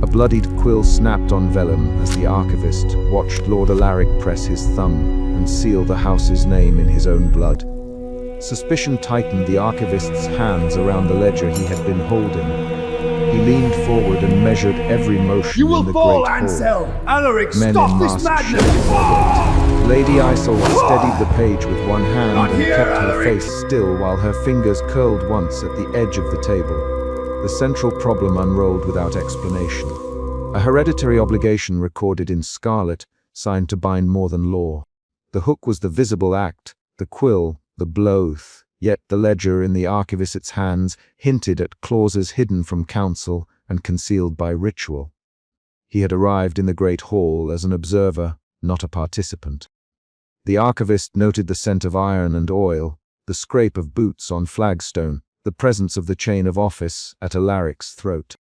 A bloodied quill snapped on vellum as the archivist watched Lord Alaric press his thumb and seal the house's name in his own blood. Suspicion tightened the archivist's hands around the ledger he had been holding. He leaned forward and measured every motion in the great hall. Alaric, Men stop in this masks madness! Lady Isolde steadied the page with one hand and kept her face still while her fingers curled once at the edge of the table. The central problem unrolled without explanation. A hereditary obligation recorded in scarlet, signed to bind more than law. The hook was the visible act, the quill, the blow-oath, yet the ledger in the archivist's hands hinted at clauses hidden from counsel and concealed by ritual. He had arrived in the great hall as an observer, not a participant. The archivist noted the scent of iron and oil, the scrape of boots on flagstone, the presence of the chain of office at Alaric's throat.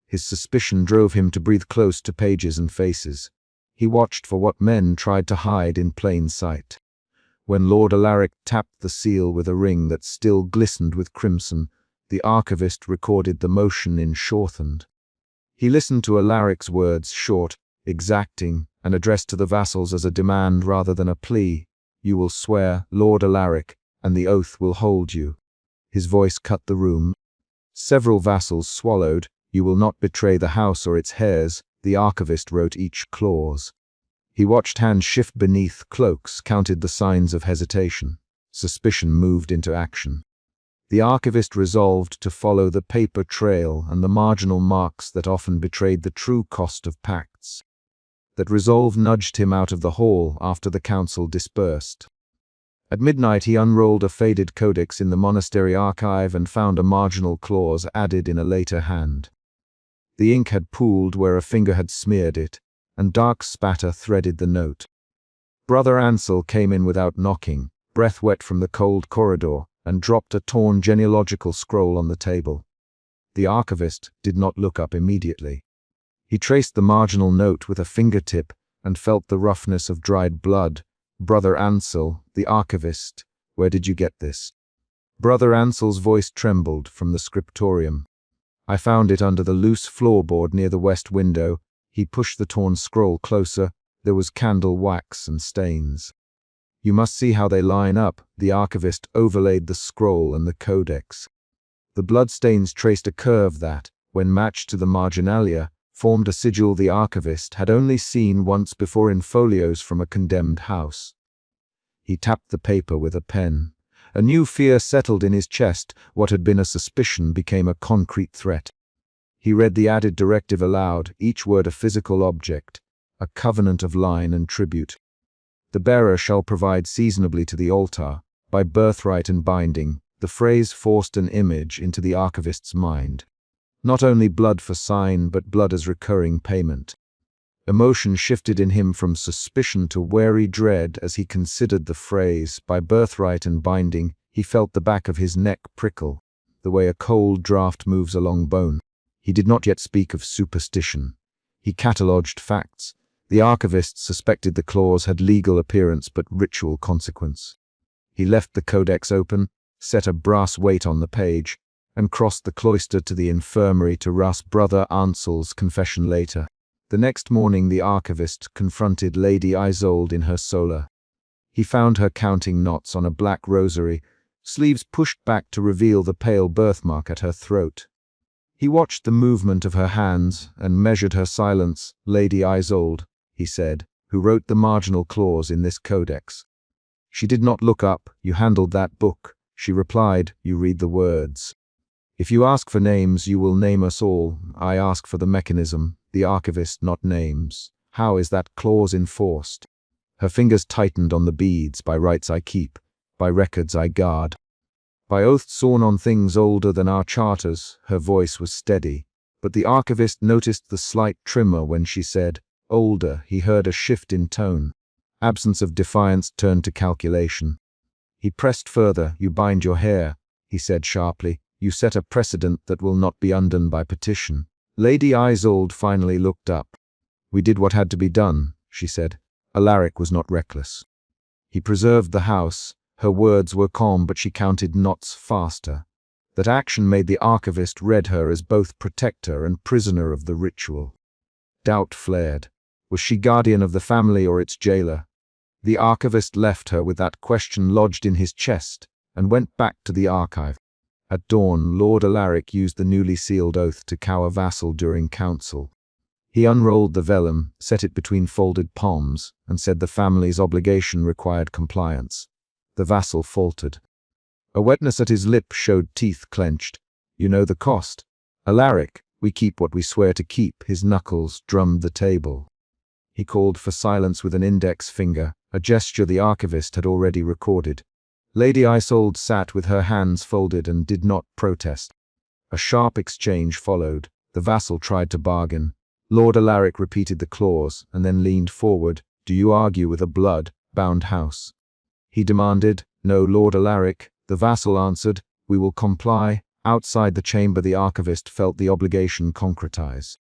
His suspicion drove him to breathe close to pages and faces. He watched for what men tried to hide in plain sight. When Lord Alaric tapped the seal with a ring that still glistened with crimson, the archivist recorded the motion in shorthand. He listened to Alaric's words, short, exacting, and addressed to the vassals as a demand rather than a plea. "You will swear, Lord Alaric, and the oath will hold you." His voice cut the room. Several vassals swallowed. "You will not betray the house or its heirs," the archivist wrote each clause. He watched hands shift beneath cloaks, counted the signs of hesitation. Suspicion moved into action. The archivist resolved to follow the paper trail and the marginal marks that often betrayed the true cost of pacts. That resolve nudged him out of the hall after the council dispersed. At midnight he unrolled a faded codex in the monastery archive and found a marginal clause added in a later hand. The ink had pooled where a finger had smeared it, and dark spatter threaded the note. Brother Ansel came in without knocking, breath wet from the cold corridor, and dropped a torn genealogical scroll on the table. The archivist did not look up immediately. He traced the marginal note with a fingertip and felt the roughness of dried blood. "Brother Ansel, the archivist, where did you get this?" Brother Ansel's voice trembled from the scriptorium. "I found it under the loose floorboard near the west window." He pushed the torn scroll closer. There was candle wax and stains. "You must see how they line up." The archivist overlaid the scroll and the codex. The bloodstains traced a curve that, when matched to the marginalia, formed a sigil the archivist had only seen once before in folios from a condemned house. He tapped the paper with a pen. A new fear settled in his chest. What had been a suspicion became a concrete threat. He read the added directive aloud, each word a physical object, a covenant of line and tribute. "The bearer shall provide seasonably to the altar, by birthright and binding." The phrase forced an image into the archivist's mind. Not only blood for sign, but blood as recurring payment. Emotion shifted in him from suspicion to wary dread as he considered the phrase, "by birthright and binding." He felt the back of his neck prickle, the way a cold draft moves along bone. He did not yet speak of superstition. He catalogued facts. The archivist suspected the clause had legal appearance but ritual consequence. He left the codex open, set a brass weight on the page, and crossed the cloister to the infirmary to rush Brother Ansel's confession later. The next morning the archivist confronted Lady Isolde in her solar. He found her counting knots on a black rosary, sleeves pushed back to reveal the pale birthmark at her throat. He watched the movement of her hands and measured her silence. "Lady Isolde," he said, "who wrote the marginal clause in this codex?" She did not look up. "You handled that book," she replied. "You read the words. If you ask for names, you will name us all. I ask for the mechanism, the archivist, not names. How is that clause enforced?" Her fingers tightened on the beads. "By rights I keep, by records I guard, by oaths sworn on things older than our charters." Her voice was steady, but the archivist noticed the slight tremor when she said, "older." He heard a shift in tone. Absence of defiance turned to calculation. He pressed further. "You bind your hair," he said sharply. "You set a precedent that will not be undone by petition." Lady Isolde finally looked up. "We did what had to be done," she said. Alaric was not reckless. He preserved the house. Her words were calm, but she counted knots faster. That action made the archivist read her as both protector and prisoner of the ritual. Doubt flared. Was she guardian of the family or its jailer? The archivist left her with that question lodged in his chest and went back to the archive. At dawn, Lord Alaric used the newly sealed oath to cow a vassal during council. He unrolled the vellum, set it between folded palms, and said the family's obligation required compliance. The vassal faltered. A wetness at his lip showed teeth clenched. You know the cost. Alaric, we keep what we swear to keep. His knuckles drummed the table. He called for silence with an index finger, a gesture the archivist had already recorded. Lady Isolde sat with her hands folded and did not protest. A sharp exchange followed. The vassal tried to bargain. Lord Alaric repeated the clause and then leaned forward. Do you argue with a blood-bound house? He demanded. No, Lord Alaric. The vassal answered. We will comply. Outside the chamber, the archivist felt the obligation concretize.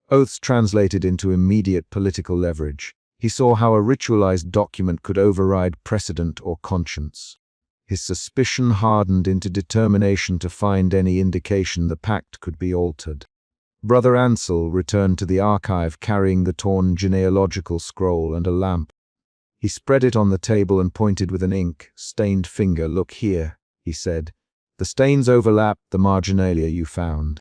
Oaths translated into immediate political leverage. He saw how a ritualized document could override precedent or conscience. His suspicion hardened into determination to find any indication the pact could be altered. Brother Ansel returned to the archive carrying the torn genealogical scroll and a lamp. He spread it on the table and pointed with an ink-stained finger. Look here, he said. The stains overlap the marginalia you found.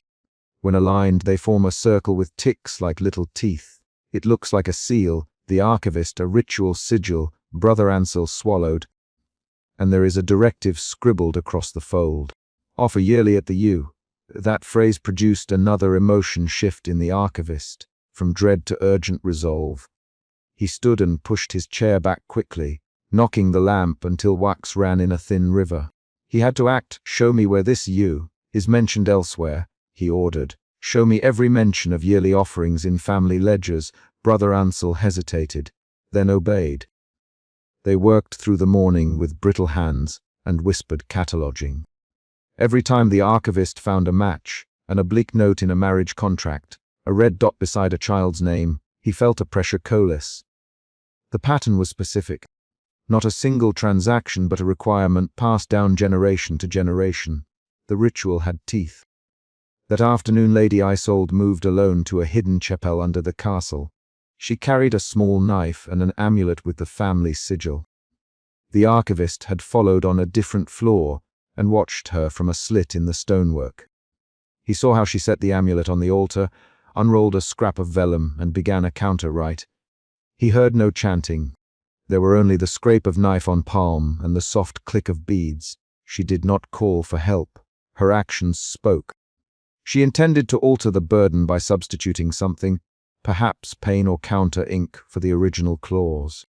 When aligned, they form a circle with ticks like little teeth. It looks like a seal, the archivist, a ritual sigil. Brother Ansel swallowed. And there is a directive scribbled across the fold. Offer yearly at the U. That phrase produced another emotion shift in the archivist, from dread to urgent resolve. He stood and pushed his chair back quickly, knocking the lamp until wax ran in a thin river. He had to act. Show me where this U is mentioned elsewhere, he ordered. Show me every mention of yearly offerings in family ledgers. Brother Ansel hesitated, then obeyed. They worked through the morning with brittle hands and whispered cataloging. Every time the archivist found a match, an oblique note in a marriage contract, a red dot beside a child's name, he felt a pressure coalesce. The pattern was specific. Not a single transaction but a requirement passed down generation to generation. The ritual had teeth. That afternoon Lady Isolde moved alone to a hidden chapel under the castle. She carried a small knife and an amulet with the family sigil. The archivist had followed on a different floor and watched her from a slit in the stonework. He saw how she set the amulet on the altar, unrolled a scrap of vellum, and began a counter-rite. He heard no chanting. There were only the scrape of knife on palm and the soft click of beads. She did not call for help. Her actions spoke. She intended to alter the burden by substituting something, perhaps pain or counter ink for the original clause.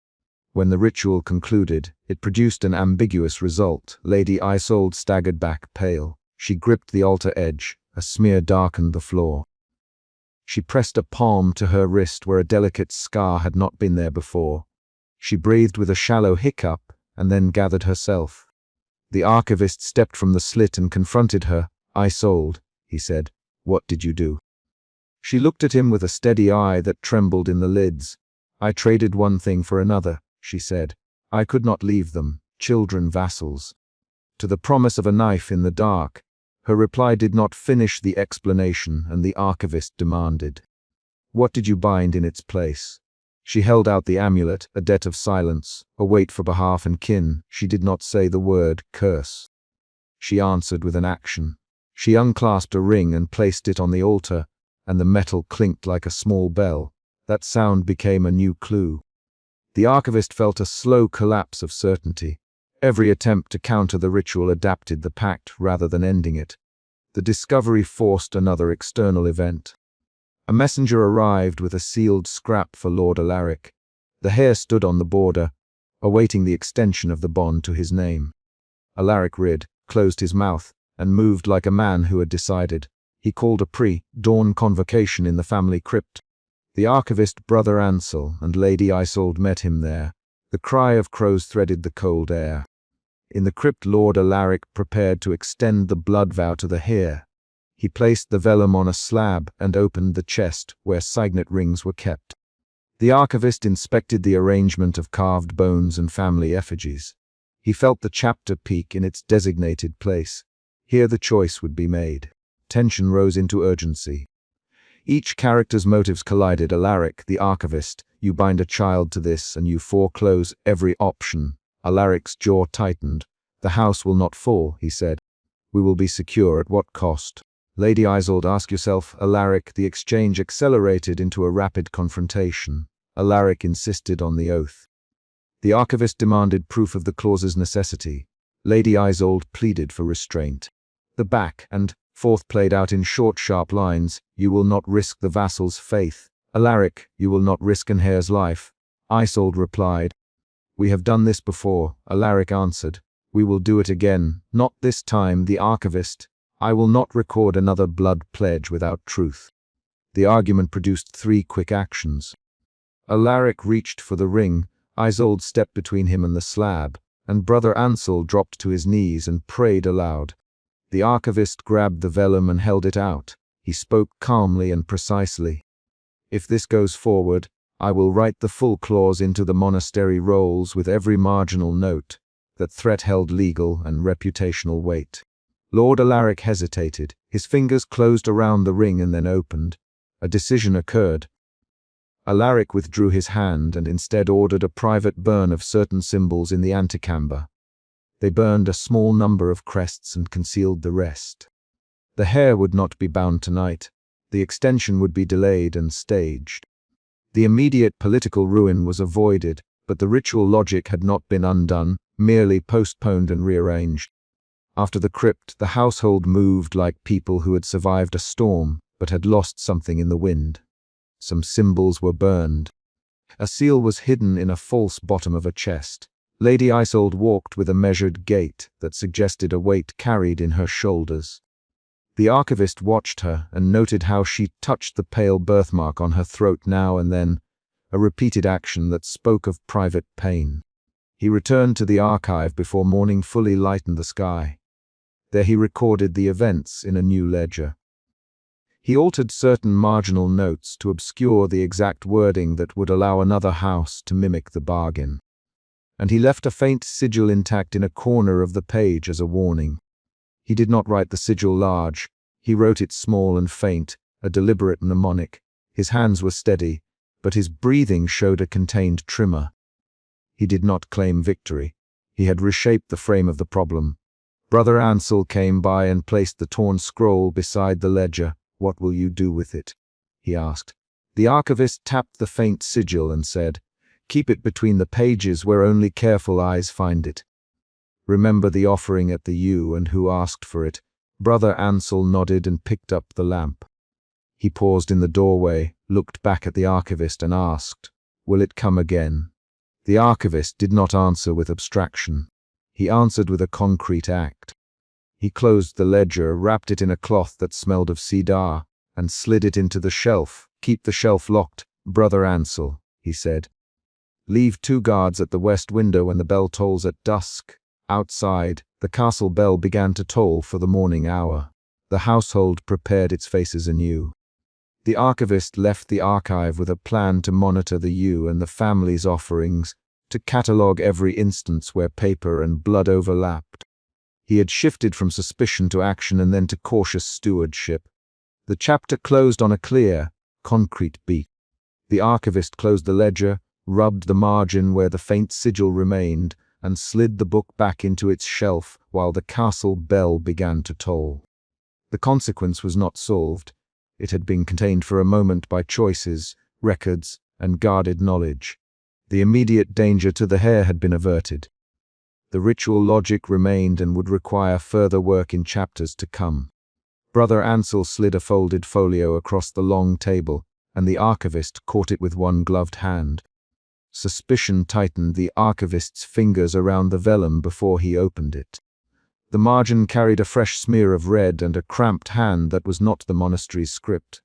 When the ritual concluded, it produced an ambiguous result. Lady Isolde staggered back, pale. She gripped the altar edge. A smear darkened the floor. She pressed a palm to her wrist where a delicate scar had not been there before. She breathed with a shallow hiccup and then gathered herself. The archivist stepped from the slit and confronted her. Isolde, he said, what did you do? She looked at him with a steady eye that trembled in the lids. I traded one thing for another, she said. I could not leave them, children vassals, to the promise of a knife in the dark. Her reply did not finish the explanation, and the archivist demanded, what did you bind in its place? She held out the amulet, a debt of silence, a weight for behalf and kin. She did not say the word curse. She answered with an action. She unclasped a ring and placed it on the altar, and the metal clinked like a small bell. That sound became a new clue. The archivist felt a slow collapse of certainty. Every attempt to counter the ritual adapted the pact rather than ending it. The discovery forced another external event. A messenger arrived with a sealed scrap for Lord Alaric. The heir stood on the border, awaiting the extension of the bond to his name. Alaric read, closed his mouth, and moved like a man who had decided. He called a pre-dawn convocation in the family crypt. The archivist, Brother Ansel, and Lady Isolde met him there. The cry of crows threaded the cold air. In the crypt, Lord Alaric prepared to extend the blood vow to the heir. He placed the vellum on a slab and opened the chest where signet rings were kept. The archivist inspected the arrangement of carved bones and family effigies. He felt the chapter peak in its designated place. Here the choice would be made. Tension rose into urgency. Each character's motives collided. Alaric, the archivist, you bind a child to this and you foreclose every option. Alaric's jaw tightened. The house will not fall, he said. We will be secure at what cost? Lady Isolde, ask yourself. Alaric, the exchange accelerated into a rapid confrontation. Alaric insisted on the oath. The archivist demanded proof of the clause's necessity. Lady Isolde pleaded for restraint. The back and forth played out in short, sharp lines. You will not risk the vassal's faith. Alaric, you will not risk an heir's life. Isolde replied. We have done this before, Alaric answered. We will do it again, not this time. The archivist. I will not record another blood pledge without truth. The argument produced 3 quick actions. Alaric reached for the ring. Isolde stepped between him and the slab, and Brother Ansel dropped to his knees and prayed aloud. The archivist grabbed the vellum and held it out. He spoke calmly and precisely. If this goes forward, I will write the full clause into the monastery rolls with every marginal note. That threat held legal and reputational weight. Lord Alaric hesitated. His fingers closed around the ring and then opened. A decision occurred. Alaric withdrew his hand and instead ordered a private burn of certain symbols in the antechamber. They burned a small number of crests and concealed the rest. The hair would not be bound tonight. The extension would be delayed and staged. The immediate political ruin was avoided, but the ritual logic had not been undone, merely postponed and rearranged. After the crypt, the household moved like people who had survived a storm, but had lost something in the wind. Some symbols were burned. A seal was hidden in a false bottom of a chest. Lady Isolde walked with a measured gait that suggested a weight carried in her shoulders. The archivist watched her and noted how she touched the pale birthmark on her throat now and then, a repeated action that spoke of private pain. He returned to the archive before morning fully lightened the sky. There he recorded the events in a new ledger. He altered certain marginal notes to obscure the exact wording that would allow another house to mimic the bargain. And he left a faint sigil intact in a corner of the page as a warning. He did not write the sigil large. He wrote it small and faint, a deliberate mnemonic. His hands were steady, but his breathing showed a contained tremor. He did not claim victory. He had reshaped the frame of the problem. Brother Ansel came by and placed the torn scroll beside the ledger. What will you do with it? He asked. The archivist tapped the faint sigil and said, Keep it between the pages where only careful eyes find it. Remember the offering at the yew and who asked for it. Brother Ansel nodded and picked up the lamp. He paused in the doorway, looked back at the archivist and asked, Will it come again? The archivist did not answer with abstraction. He answered with a concrete act. He closed the ledger, wrapped it in a cloth that smelled of cedar, and slid it into the shelf. Keep the shelf locked, Brother Ansel, he said. Leave 2 guards at the west window when the bell tolls at dusk. Outside, the castle bell began to toll for the morning hour. The household prepared its faces anew. The archivist left the archive with a plan to monitor the yew and the family's offerings, to catalogue every instance where paper and blood overlapped. He had shifted from suspicion to action and then to cautious stewardship. The chapter closed on a clear, concrete beat. The archivist closed the ledger, rubbed the margin where the faint sigil remained, and slid the book back into its shelf while the castle bell began to toll. The consequence was not solved. It had been contained for a moment by choices, records, and guarded knowledge. The immediate danger to the heir had been averted. The ritual logic remained and would require further work in chapters to come. Brother Ansel slid a folded folio across the long table, and the archivist caught it with one gloved hand. Suspicion tightened the archivist's fingers around the vellum before he opened it. The margin carried a fresh smear of red and a cramped hand that was not the monastery's script.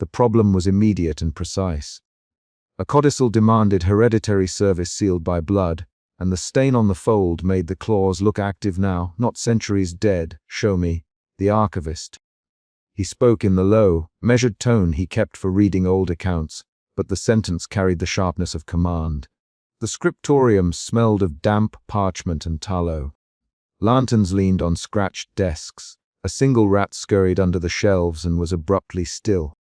The problem was immediate and precise. A codicil demanded hereditary service sealed by blood, and the stain on the fold made the clause look active now, not centuries dead. Show me, the archivist. He spoke in the low, measured tone he kept for reading old accounts, but the sentence carried the sharpness of command. The scriptorium smelled of damp parchment and tallow. Lanterns leaned on scratched desks. A single rat scurried under the shelves and was abruptly still.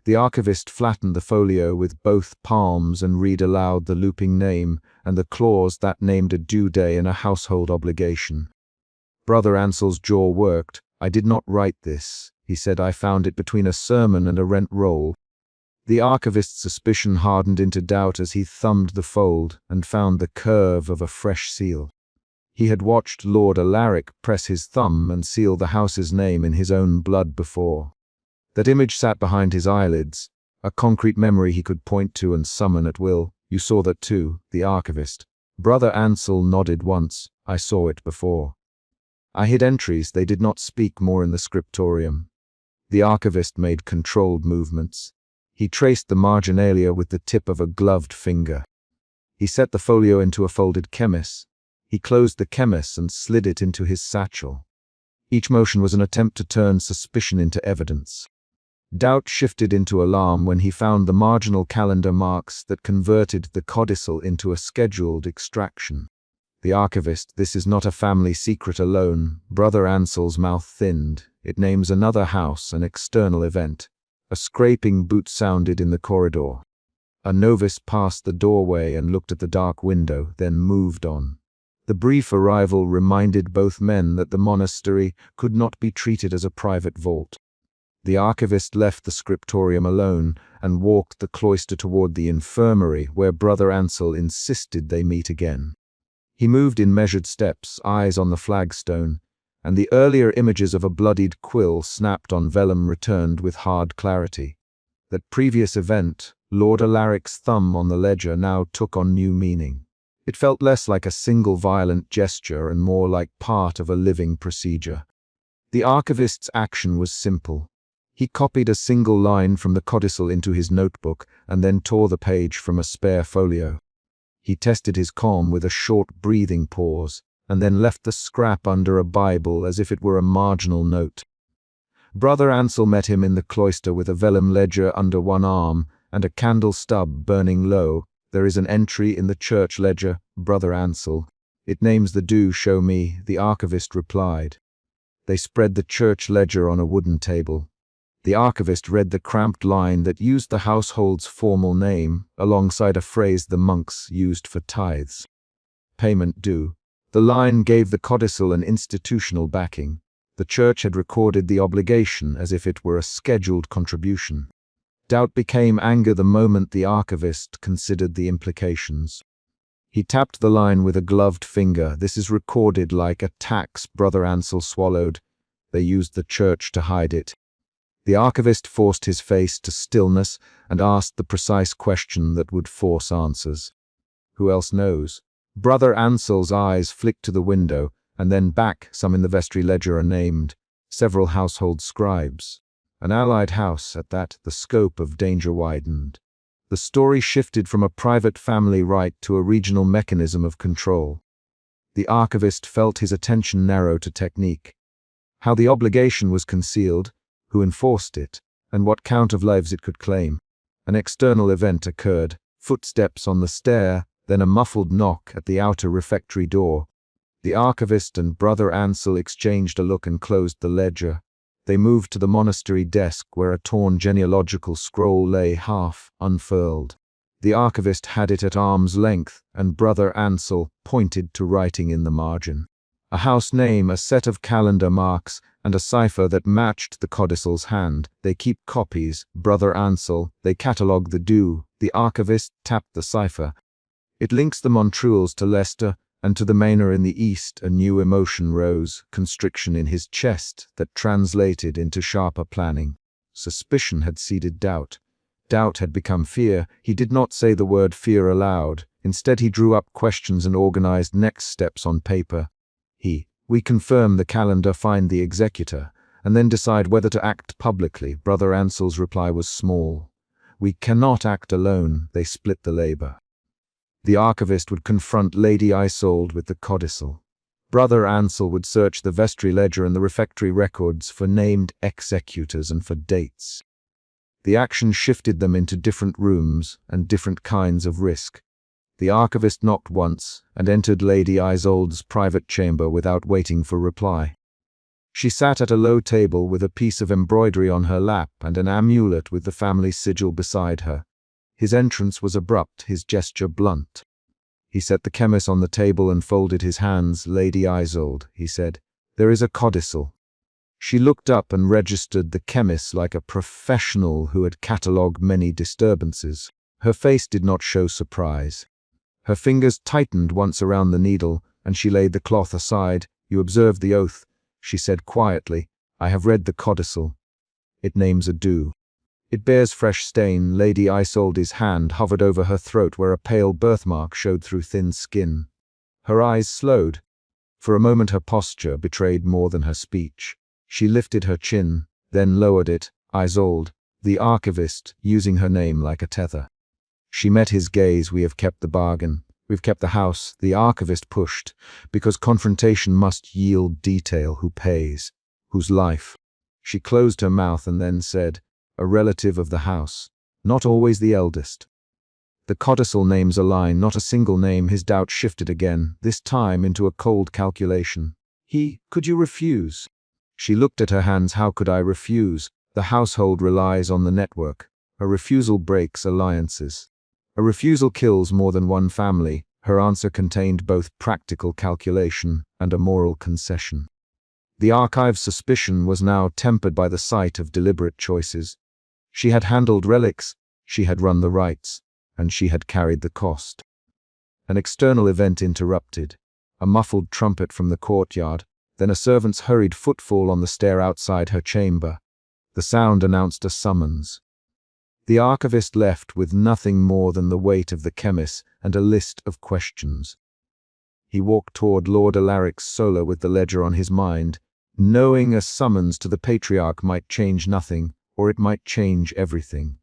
The archivist flattened the folio with both palms and read aloud the looping name and the clause that named a due day and a household obligation. Brother Ansell's jaw worked. "I did not write this," he said. "I found it between a sermon and a rent roll." The archivist's suspicion hardened into doubt as he thumbed the fold and found the curve of a fresh seal. He had watched Lord Alaric press his thumb and seal the house's name in his own blood before. That image sat behind his eyelids, a concrete memory he could point to and summon at will. "You saw that too," the archivist. Brother Ansell nodded once. "I saw it before. I hid entries, they did not speak more in the scriptorium." The archivist made controlled movements. He traced the marginalia with the tip of a gloved finger. He set the folio into a folded chemis. He closed the chemis and slid it into his satchel. Each motion was an attempt to turn suspicion into evidence. Doubt shifted into alarm when he found the marginal calendar marks that converted the codicil into a scheduled extraction. The archivist, "This is not a family secret alone." Brother Ansell's mouth thinned. "It names another house, an external event." A scraping boot sounded in the corridor. A novice passed the doorway and looked at the dark window, then moved on. The brief arrival reminded both men that the monastery could not be treated as a private vault. The archivist left the scriptorium alone and walked the cloister toward the infirmary, where Brother Ansell insisted they meet again. He moved in measured steps, eyes on the flagstone, and the earlier images of a bloodied quill snapped on vellum returned with hard clarity. That previous event, Lord Alaric's thumb on the ledger, now took on new meaning. It felt less like a single violent gesture and more like part of a living procedure. The archivist's action was simple. He copied a single line from the codicil into his notebook and then tore the page from a spare folio. He tested his calm with a short breathing pause, and then left the scrap under a Bible as if it were a marginal note. Brother Ansell met him in the cloister with a vellum ledger under one arm and a candle stub burning low. "There is an entry in the church ledger, Brother Ansell. It names the due, show me," the archivist replied. They spread the church ledger on a wooden table. The archivist read the cramped line that used the household's formal name, alongside a phrase the monks used for tithes. "Payment due." The line gave the codicil an institutional backing. The church had recorded the obligation as if it were a scheduled contribution. Doubt became anger the moment the archivist considered the implications. He tapped the line with a gloved finger. "This is recorded like a tax." Brother Ansell swallowed. "They used the church to hide it." The archivist forced his face to stillness and asked the precise question that would force answers. "Who else knows?" Brother Ansell's eyes flicked to the window, and then back. "Some in the vestry ledger are named. Several household scribes. An allied house at that." The scope of danger widened. The story shifted from a private family right to a regional mechanism of control. The archivist felt his attention narrow to technique. How the obligation was concealed, who enforced it, and what count of lives it could claim. An external event occurred, footsteps on the stair, then a muffled knock at the outer refectory door. The archivist and Brother Ansell exchanged a look and closed the ledger. They moved to the monastery desk where a torn genealogical scroll lay half unfurled. The archivist had it at arm's length, and Brother Ansell pointed to writing in the margin. A house name, a set of calendar marks, and a cipher that matched the codicil's hand. "They keep copies, Brother Ansell. They catalogue the due." The archivist tapped the cipher. "It links the Montreals to Leicester, and to the manor in the east." A new emotion rose, constriction in his chest, that translated into sharper planning. Suspicion had seeded doubt. Doubt had become fear. He did not say the word fear aloud. Instead he drew up questions and organized next steps on paper. "We confirm the calendar, find the executor, and then decide whether to act publicly." Brother Ansell's reply was small. "We cannot act alone." They split the labor. The archivist would confront Lady Isolde with the codicil. Brother Ansell would search the vestry ledger and the refectory records for named executors and for dates. The action shifted them into different rooms and different kinds of risk. The archivist knocked once and entered Lady Isolde's private chamber without waiting for reply. She sat at a low table with a piece of embroidery on her lap and an amulet with the family sigil beside her. His entrance was abrupt, his gesture blunt. He set the chemist on the table and folded his hands. "Lady Isolde," he said, "there is a codicil." She looked up and registered the chemist like a professional who had catalogued many disturbances. Her face did not show surprise. Her fingers tightened once around the needle, and she laid the cloth aside. "You observed the oath," she said quietly. "I have read the codicil. It names a do. It bears fresh stain." Lady Isolde's hand hovered over her throat where a pale birthmark showed through thin skin. Her eyes slowed. For a moment her posture betrayed more than her speech. She lifted her chin, then lowered it. "Isolde, the archivist," using her name like a tether. She met his gaze. "We have kept the bargain. We've kept the house," the archivist pushed, "because confrontation must yield detail. Who pays? Whose life?" She closed her mouth and then said, "A relative of the house, not always the eldest." The codicil names a line, not a single name. His doubt shifted again, this time into a cold calculation. Could you refuse?" She looked at her hands. "How could I refuse? The household relies on the network. A refusal breaks alliances. A refusal kills more than one family." Her answer contained both practical calculation and a moral concession. The archive's suspicion was now tempered by the sight of deliberate choices. She had handled relics, she had run the rites, and she had carried the cost. An external event interrupted. A muffled trumpet from the courtyard, then a servant's hurried footfall on the stair outside her chamber. The sound announced a summons. The archivist left with nothing more than the weight of the chemist and a list of questions. He walked toward Lord Alaric's solar with the ledger on his mind, knowing a summons to the patriarch might change nothing, or it might change everything.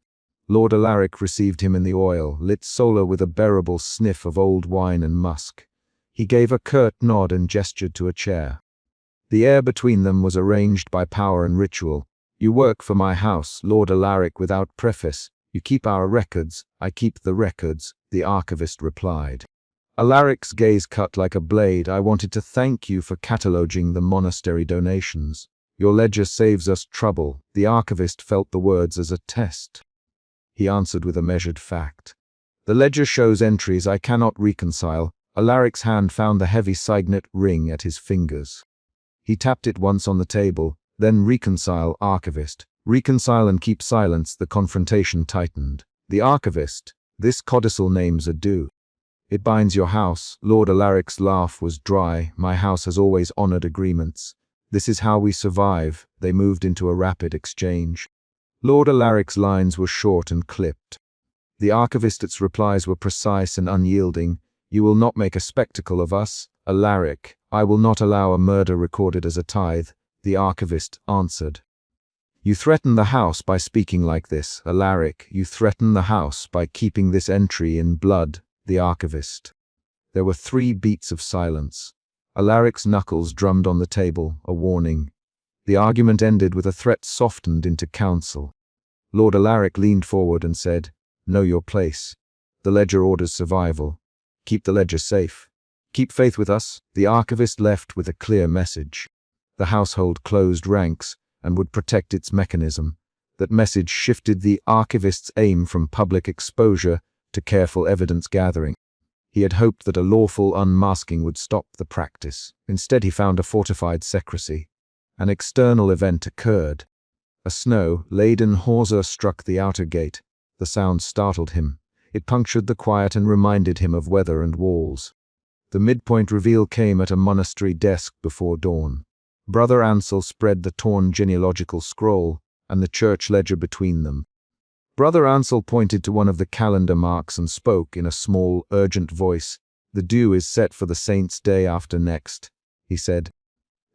Lord Alaric received him in the oil-lit solar with a bearable sniff of old wine and musk. He gave a curt nod and gestured to a chair. The air between them was arranged by power and ritual. "You work for my house, Lord Alaric," without preface. "You keep our records, I keep the records," the archivist replied. Alaric's gaze cut like a blade. "I wanted to thank you for cataloging the monastery donations. Your ledger saves us trouble." The archivist felt the words as a test. He answered with a measured fact. "The ledger shows entries I cannot reconcile." Alaric's hand found the heavy signet ring at his fingers. He tapped it once on the table, then "Reconcile, archivist. Reconcile and keep silence." The confrontation tightened. The archivist, "This codicil names a do. It binds your house." Lord Alaric's laugh was dry. "My house has always honored agreements. This is how we survive." They moved into a rapid exchange. Lord Alaric's lines were short and clipped. The archivist's replies were precise and unyielding. "You will not make a spectacle of us, Alaric. I will not allow a murder recorded as a tithe," the archivist answered. "You threaten the house by speaking like this, Alaric. You threaten the house by keeping this entry in blood," the archivist. There were 3 beats of silence. Alaric's knuckles drummed on the table, a warning. The argument ended with a threat softened into counsel. Lord Alaric leaned forward and said, "Know your place. The ledger orders survival. Keep the ledger safe. Keep faith with us." The archivist left with a clear message. The household closed ranks and would protect its mechanism. That message shifted the archivist's aim from public exposure to careful evidence gathering. He had hoped that a lawful unmasking would stop the practice. Instead, he found a fortified secrecy. An external event occurred. A snow-laden hawser struck the outer gate. The sound startled him. It punctured the quiet and reminded him of weather and walls. The midpoint reveal came at a monastery desk before dawn. Brother Ansel spread the torn genealogical scroll and the church ledger between them. Brother Ansel pointed to one of the calendar marks and spoke in a small, urgent voice. "The due is set for the saint's day after next," he said.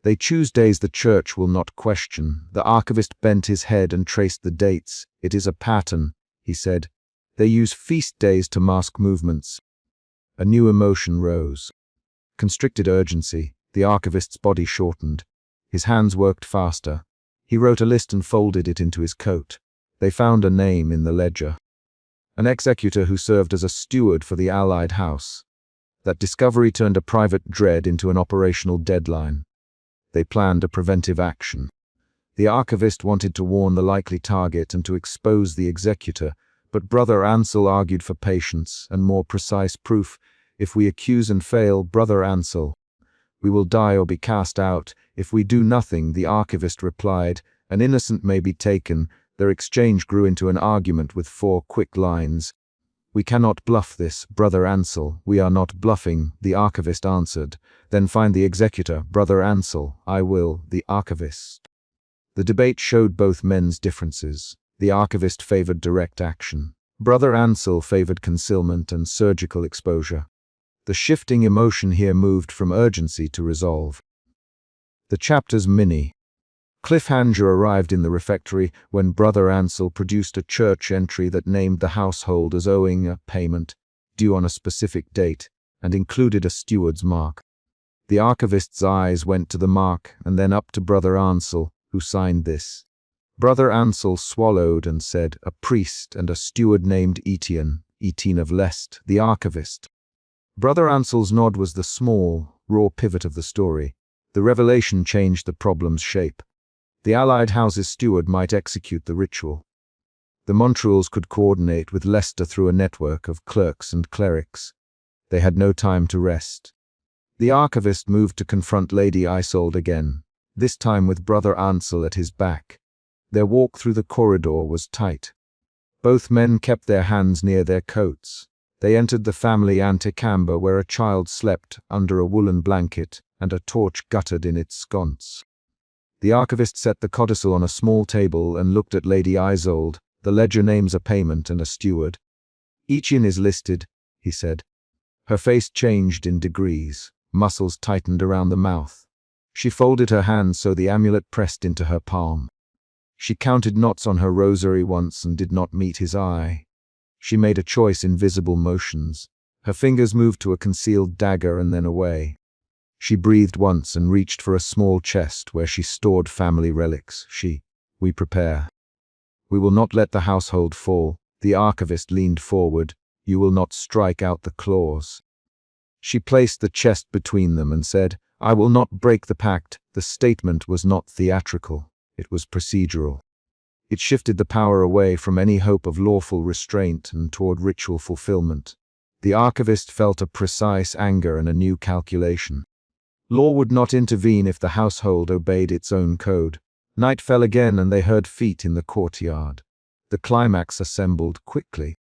"They choose days the church will not question." The archivist bent his head and traced the dates. "It is a pattern," he said. "They use feast days to mask movements." A new emotion rose. Constricted urgency. The archivist's body shortened. His hands worked faster. He wrote a list and folded it into his coat. They found a name in the ledger. An executor who served as a steward for the Allied house. That discovery turned a private dread into an operational deadline. They planned a preventive action. The archivist wanted to warn the likely target and to expose the executor, but Brother Ansel argued for patience and more precise proof. If we accuse and fail, Brother Ansel, we will die or be cast out. If we do nothing, the archivist replied, an innocent may be taken. Their exchange grew into an argument with 4 quick lines. We cannot bluff this, Brother Ansel. We are not bluffing, the archivist answered. Then find the executor, Brother Ansel. I will, the archivist. The debate showed both men's differences. The archivist favored direct action. Brother Ansel favored concealment and surgical exposure. The shifting emotion here moved from urgency to resolve. The chapter's mini. Cliffhanger arrived in the refectory when Brother Ansel produced a church entry that named the household as owing a payment due on a specific date and included a steward's mark. The archivist's eyes went to the mark and then up to Brother Ansel, who signed this. Brother Ansel swallowed and said, a priest and a steward named Etienne of Lest, the archivist. Brother Ansel's nod was the small, raw pivot of the story. The revelation changed the problem's shape. The Allied House's steward might execute the ritual. The Montreals could coordinate with Leicester through a network of clerks and clerics. They had no time to rest. The archivist moved to confront Lady Isolde again, this time with Brother Ansel at his back. Their walk through the corridor was tight. Both men kept their hands near their coats. They entered the family antechamber where a child slept under a woolen blanket and a torch guttered in its sconce. The archivist set the codicil on a small table and looked at Lady Isolde. The ledger names a payment and a steward. Etienne is listed, he said. Her face changed in degrees. Muscles tightened around the mouth. She folded her hands so the amulet pressed into her palm. She counted knots on her rosary once and did not meet his eye. She made a choice in visible motions. Her fingers moved to a concealed dagger and then away. She breathed once and reached for a small chest where she stored family relics. We prepare. We will not let the household fall. The archivist leaned forward. You will not strike out the claws. She placed the chest between them and said, I will not break the pact. The statement was not theatrical. It was procedural. It shifted the power away from any hope of lawful restraint and toward ritual fulfillment. The archivist felt a precise anger and a new calculation. Law would not intervene if the household obeyed its own code. Night fell again and they heard feet in the courtyard. The climax assembled quickly.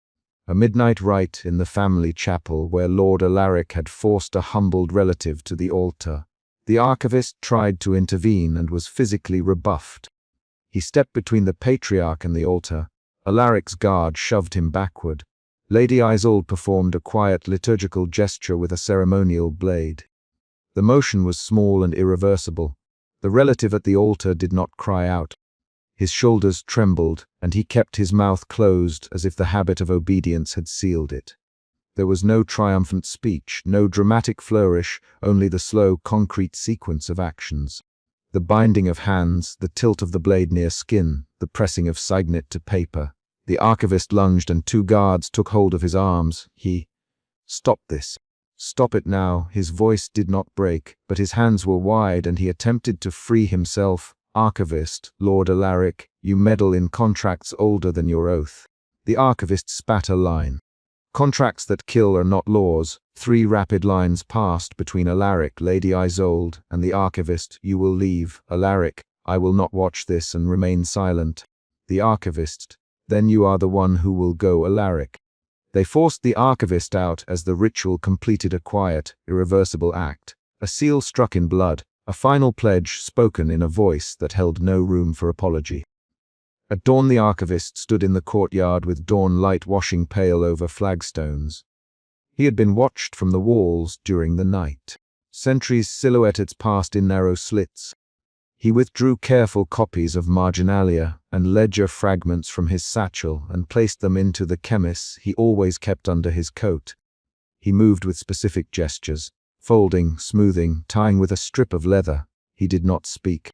A midnight rite in the family chapel where Lord Alaric had forced a humbled relative to the altar. The archivist tried to intervene and was physically rebuffed. He stepped between the patriarch and the altar. Alaric's guard shoved him backward. Lady Isolde performed a quiet liturgical gesture with a ceremonial blade. The motion was small and irreversible. The relative at the altar did not cry out. His shoulders trembled, and he kept his mouth closed as if the habit of obedience had sealed it. There was no triumphant speech, no dramatic flourish, only the slow, concrete sequence of actions. The binding of hands, the tilt of the blade near skin, the pressing of signet to paper. The archivist lunged and 2 guards took hold of his arms. Stop this. Stop it now. His voice did not break, but his hands were wide and he attempted to free himself. Archivist, Lord Alaric, you meddle in contracts older than your oath. The archivist spat a line. Contracts that kill are not laws. 3 rapid lines passed between Alaric, Lady Isolde, and the archivist. You will leave. Alaric, I will not watch this and remain silent. The archivist, then you are the one who will go. Alaric. They forced the archivist out as the ritual completed a quiet, irreversible act. A seal struck in blood, a final pledge spoken in a voice that held no room for apology. At dawn the archivist stood in the courtyard with dawn light washing pale over flagstones. He had been watched from the walls during the night. Sentries silhouetted past in narrow slits. He withdrew careful copies of marginalia and ledger fragments from his satchel and placed them into the chemis he always kept under his coat. He moved with specific gestures, folding, smoothing, tying with a strip of leather. He did not speak.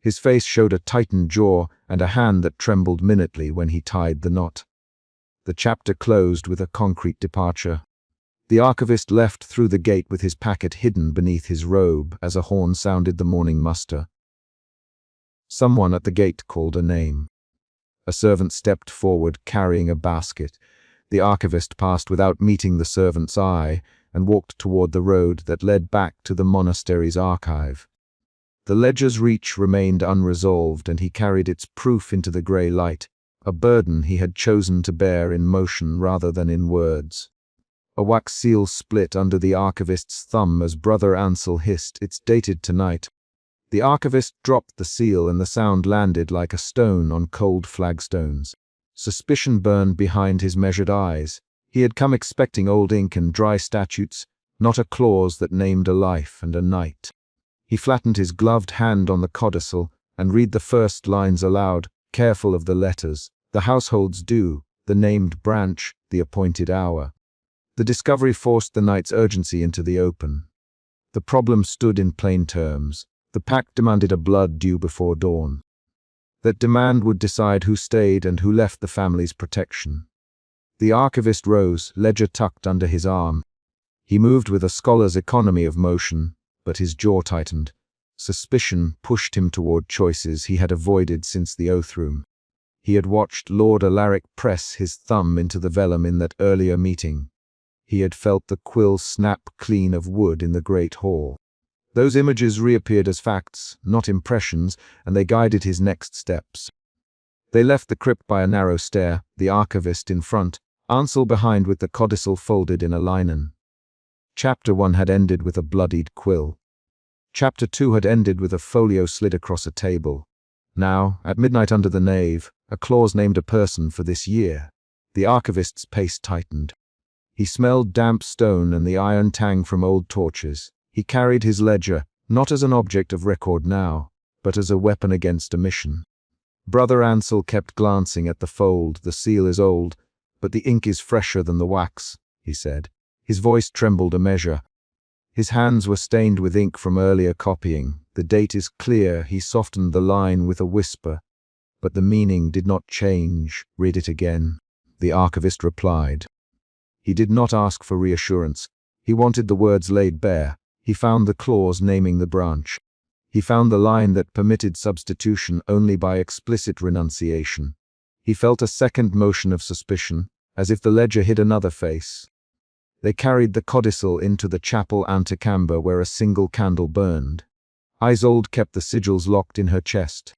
His face showed a tightened jaw and a hand that trembled minutely when he tied the knot. The chapter closed with a concrete departure. The archivist left through the gate with his packet hidden beneath his robe as a horn sounded the morning muster. Someone at the gate called a name. A servant stepped forward carrying a basket. The archivist passed without meeting the servant's eye and walked toward the road that led back to the monastery's archive. The ledger's reach remained unresolved, and he carried its proof into the grey light, a burden he had chosen to bear in motion rather than in words. A wax seal split under the archivist's thumb as Brother Ansel hissed, "It's dated tonight." The archivist dropped the seal and the sound landed like a stone on cold flagstones. Suspicion burned behind his measured eyes. He had come expecting old ink and dry statutes, not a clause that named a life and a night. He flattened his gloved hand on the codicil and read the first lines aloud, careful of the letters, the household's due, the named branch, the appointed hour. The discovery forced the night's urgency into the open. The problem stood in plain terms. The pact demanded a blood due before dawn. That demand would decide who stayed and who left the family's protection. The archivist rose, ledger tucked under his arm. He moved with a scholar's economy of motion, but his jaw tightened. Suspicion pushed him toward choices he had avoided since the oath room. He had watched Lord Alaric press his thumb into the vellum in that earlier meeting. He had felt the quill snap clean of wood in the great hall. Those images reappeared as facts, not impressions, and they guided his next steps. They left the crypt by a narrow stair, the archivist in front, Ansel behind with the codicil folded in a linen. Chapter 1 had ended with a bloodied quill. Chapter 2 had ended with a folio slid across a table. Now, at midnight under the nave, a clause named a person for this year. The archivist's pace tightened. He smelled damp stone and the iron tang from old torches. He carried his ledger, not as an object of record now, but as a weapon against omission. Brother Ansel kept glancing at the fold. "The seal is old, but the ink is fresher than the wax," he said. His voice trembled a measure. His hands were stained with ink from earlier copying. "The date is clear," he softened the line with a whisper. "But the meaning did not change. Read it again." The archivist replied. He did not ask for reassurance. He wanted the words laid bare. He found the clause naming the branch. He found the line that permitted substitution only by explicit renunciation. He felt a second motion of suspicion, as if the ledger hid another face. They carried the codicil into the chapel antechamber where a single candle burned. Isolde kept the sigils locked in her chest.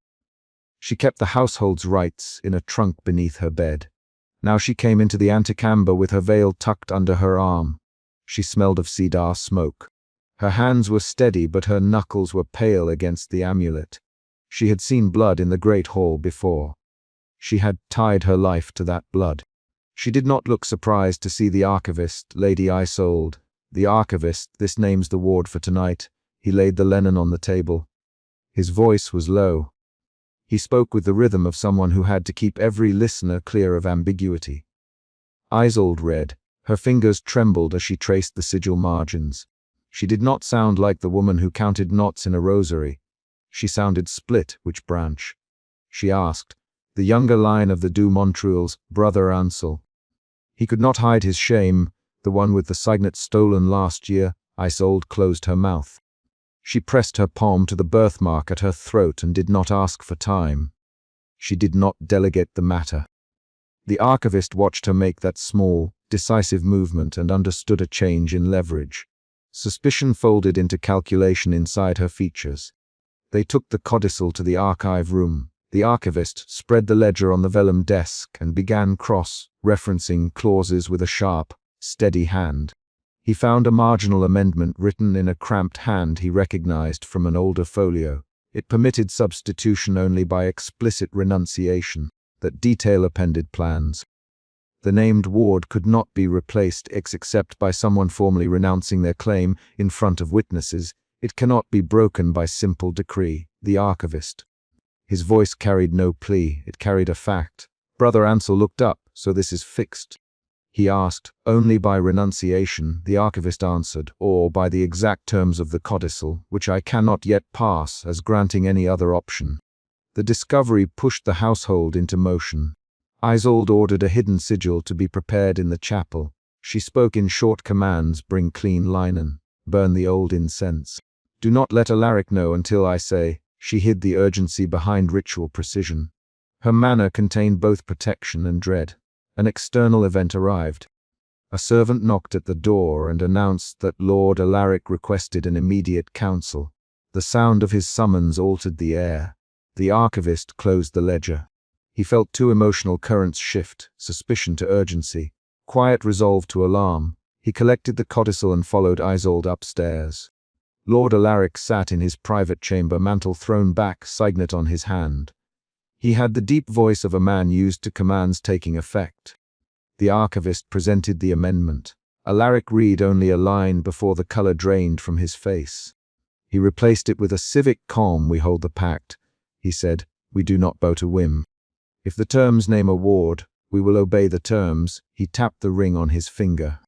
She kept the household's rights in a trunk beneath her bed. Now she came into the antechamber with her veil tucked under her arm. She smelled of cedar smoke. Her hands were steady, but her knuckles were pale against the amulet. She had seen blood in the great hall before. She had tied her life to that blood. She did not look surprised to see the archivist, Lady Isolde. "The archivist, this name's the ward for tonight." He laid the linen on the table. His voice was low. He spoke with the rhythm of someone who had to keep every listener clear of ambiguity. Isolde read. Her fingers trembled as she traced the sigil margins. She did not sound like the woman who counted knots in a rosary. She sounded split. "Which branch?" she asked. "The younger line of the Du Montreals, Brother Ansel." He could not hide his shame. "The one with the signet stolen last year." Isolde closed her mouth. She pressed her palm to the birthmark at her throat and did not ask for time. She did not delegate the matter. The archivist watched her make that small, decisive movement and understood a change in leverage. Suspicion folded into calculation inside her features. They took the codicil to the archive room. The archivist spread the ledger on the vellum desk and began cross-referencing clauses with a sharp, steady hand. He found a marginal amendment written in a cramped hand he recognized from an older folio. It permitted substitution only by explicit renunciation, that detail appended plans. The named ward could not be replaced except by someone formally renouncing their claim in front of witnesses. It cannot be broken by simple decree. The archivist. His voice carried no plea, it carried a fact. Brother Ansel looked up. "So this is fixed?" he asked. "Only by renunciation," the archivist answered, "or by the exact terms of the codicil, which I cannot yet pass as granting any other option." The discovery pushed the household into motion. Isolde ordered a hidden sigil to be prepared in the chapel. She spoke in short commands: bring clean linen, burn the old incense. Do not let Alaric know until I say. She hid the urgency behind ritual precision. Her manner contained both protection and dread. An external event arrived. A servant knocked at the door and announced that Lord Alaric requested an immediate council. The sound of his summons altered the air. The archivist closed the ledger. He felt two emotional currents shift, suspicion to urgency, quiet resolve to alarm. He collected the codicil and followed Isolde upstairs. Lord Alaric sat in his private chamber, mantle thrown back, signet on his hand. He had the deep voice of a man used to commands taking effect. The archivist presented the amendment. Alaric read only a line before the color drained from his face. He replaced it with a civic calm. We hold the pact, he said. We do not bow to whim. If the terms name a ward, we will obey the terms. He tapped the ring on his finger.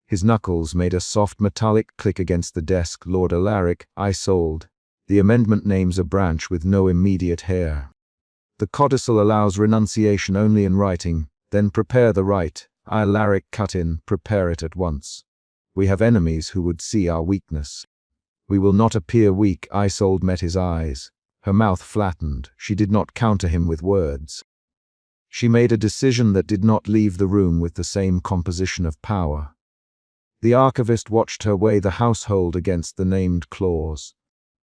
His knuckles made a soft metallic click against the desk. Lord Alaric, Isolde. The amendment names a branch with no immediate heir. The codicil allows renunciation only in writing. Then prepare the rite. Alaric cut in, prepare it at once. We have enemies who would see our weakness. We will not appear weak. Isolde met his eyes. Her mouth flattened. She did not counter him with words. She made a decision that did not leave the room with the same composition of power. The archivist watched her weigh the household against the named clause.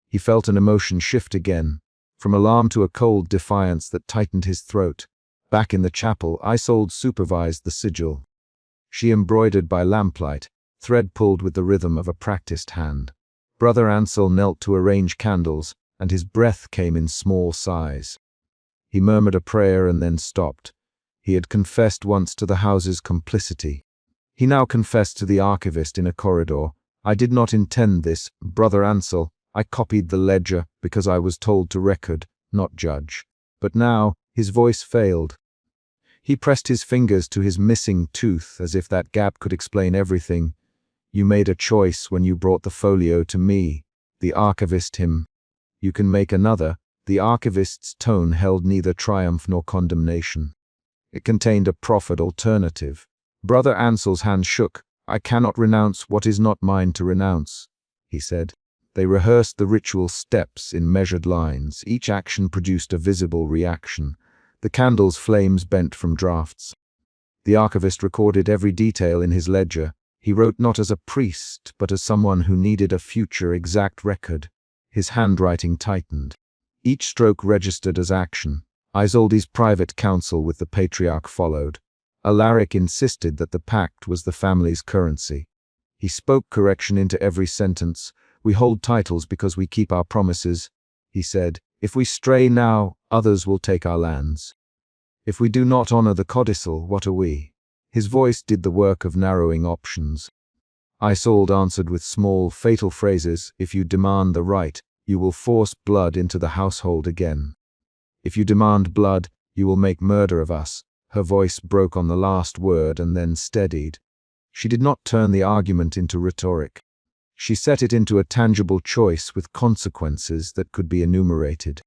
He felt an emotion shift again, from alarm to a cold defiance that tightened his throat. Back in the chapel, Isolde supervised the sigil. She embroidered by lamplight, thread pulled with the rhythm of a practiced hand. Brother Ansel knelt to arrange candles, and his breath came in small sighs. He murmured a prayer and then stopped. He had confessed once to the house's complicity. He now confessed to the archivist in a corridor. I did not intend this, Brother Ansel. I copied the ledger because I was told to record, not judge. But now, his voice failed. He pressed his fingers to his missing tooth as if that gap could explain everything. You made a choice when you brought the folio to me. The archivist him. You can make another. The archivist's tone held neither triumph nor condemnation. It contained a proffered alternative. Brother Ansel's hand shook. I cannot renounce what is not mine to renounce, he said. They rehearsed the ritual steps in measured lines. Each action produced a visible reaction. The candle's flames bent from drafts. The archivist recorded every detail in his ledger. He wrote not as a priest, but as someone who needed a future exact record. His handwriting tightened. Each stroke registered as action. Isolde's private council with the patriarch followed. Alaric insisted that the pact was the family's currency. He spoke correction into every sentence. We hold titles because we keep our promises, he said. If we stray now, others will take our lands. If we do not honor the codicil, what are we? His voice did the work of narrowing options. Isolde answered with small, fatal phrases. If you demand the right, you will force blood into the household again. If you demand blood, you will make murder of us. Her voice broke on the last word and then steadied. She did not turn the argument into rhetoric. She set it into a tangible choice with consequences that could be enumerated.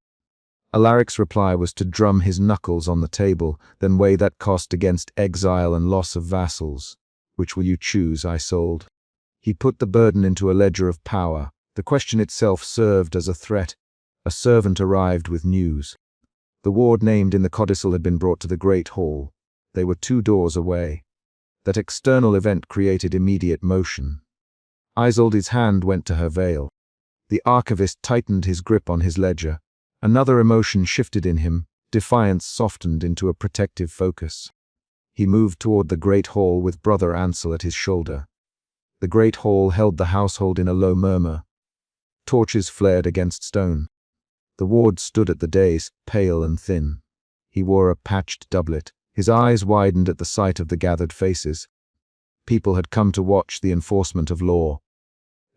Alaric's reply was to drum his knuckles on the table, then weigh that cost against exile and loss of vassals. Which will you choose, Isolde? He put the burden into a ledger of power. The question itself served as a threat. A servant arrived with news. The ward named in the codicil had been brought to the great hall. They were 2 doors away. That external event created immediate motion. Isolde's hand went to her veil. The archivist tightened his grip on his ledger. Another emotion shifted in him. Defiance softened into a protective focus. He moved toward the great hall with Brother Ansel at his shoulder. The great hall held the household in a low murmur. Torches flared against stone. The ward stood at the dais, pale and thin. He wore a patched doublet. His eyes widened at the sight of the gathered faces. People had come to watch the enforcement of law.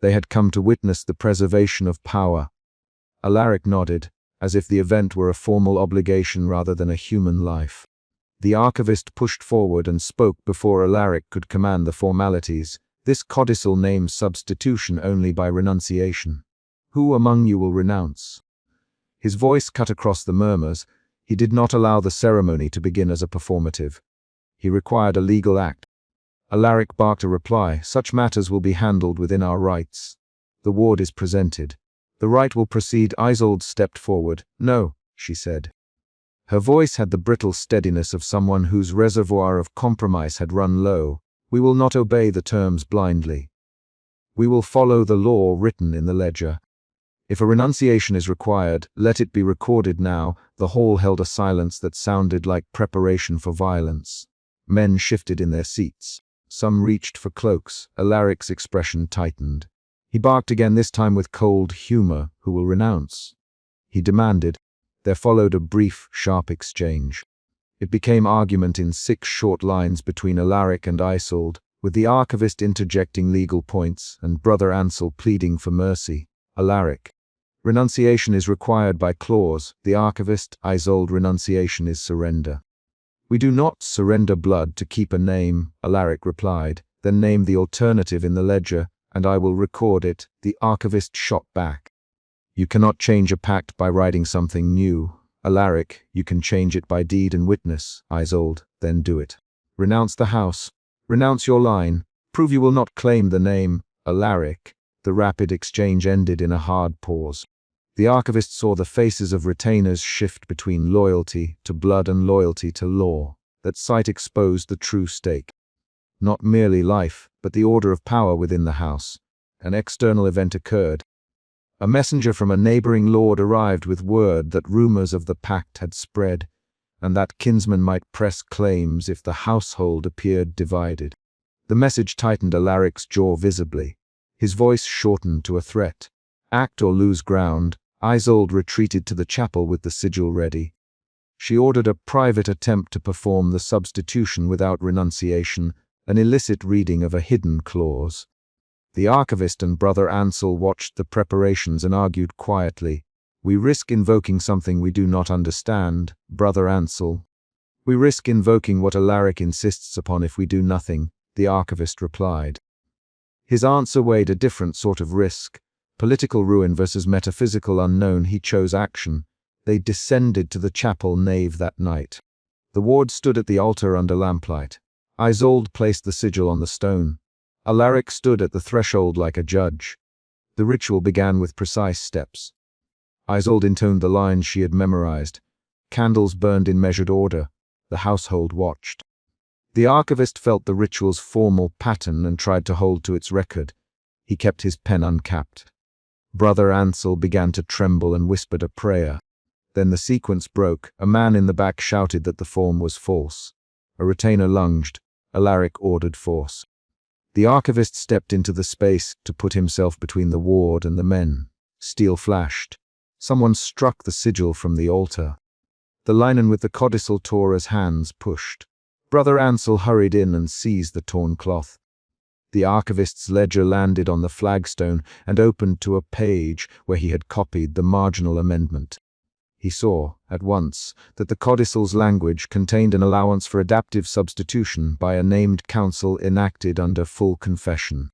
They had come to witness the preservation of power. Alaric nodded, as if the event were a formal obligation rather than a human life. The archivist pushed forward and spoke before Alaric could command the formalities. This codicil names substitution only by renunciation. Who among you will renounce? His voice cut across the murmurs. He did not allow the ceremony to begin as a performative. He required a legal act. Alaric barked a reply. Such matters will be handled within our rights. The ward is presented. The rite will proceed. Isolde stepped forward. No, she said. Her voice had the brittle steadiness of someone whose reservoir of compromise had run low. We will not obey the terms blindly. We will follow the law written in the ledger. If a renunciation is required, let it be recorded now. The hall held a silence that sounded like preparation for violence. Men shifted in their seats. Some reached for cloaks. Alaric's expression tightened. He barked again, this time with cold humor. Who will renounce? He demanded. There followed a brief, sharp exchange. It became argument in 6 short lines between Alaric and Isolde, with the archivist interjecting legal points and Brother Ansel pleading for mercy. Alaric. Renunciation is required by clause. The archivist. Isolde. Renunciation is surrender. We do not surrender blood to keep a name, Alaric replied. Then name the alternative in the ledger, and I will record it. The archivist shot back. You cannot change a pact by writing something new. Alaric, you can change it by deed and witness. Isolde. Then do it. Renounce the house. Renounce your line. Prove you will not claim the name. Alaric. The rapid exchange ended in a hard pause. The archivist saw the faces of retainers shift between loyalty to blood and loyalty to law. That sight exposed the true stake. Not merely life, but the order of power within the house. An external event occurred. A messenger from a neighboring lord arrived with word that rumors of the pact had spread, and that kinsmen might press claims if the household appeared divided. The message tightened Alaric's jaw visibly. His voice shortened to a threat. Act or lose ground. Isolde retreated to the chapel with the sigil ready. She ordered a private attempt to perform the substitution without renunciation, an illicit reading of a hidden clause. The archivist and Brother Ansel watched the preparations and argued quietly. We risk invoking something we do not understand, Brother Ansel. We risk invoking what Alaric insists upon if we do nothing, the archivist replied. His answer weighed a different sort of risk. Political ruin versus metaphysical unknown. He chose action. They descended to the chapel nave that night. The ward stood at the altar under lamplight. Isolde placed the sigil on the stone. Alaric stood at the threshold like a judge. The ritual began with precise steps. Isolde intoned the lines she had memorized. Candles burned in measured order. The household watched. The archivist felt the ritual's formal pattern and tried to hold to its record. He kept his pen uncapped. Brother Ansel began to tremble and whispered a prayer. Then the sequence broke. A man in the back shouted that the form was false. A retainer lunged. Alaric ordered force. The archivist stepped into the space to put himself between the ward and the men. Steel flashed. Someone struck the sigil from the altar. The linen with the codicil tore as hands pushed. Brother Ansel hurried in and seized the torn cloth. The archivist's ledger landed on the flagstone and opened to a page where he had copied the marginal amendment. He saw, at once, that the codicil's language contained an allowance for adaptive substitution by a named council enacted under full confession.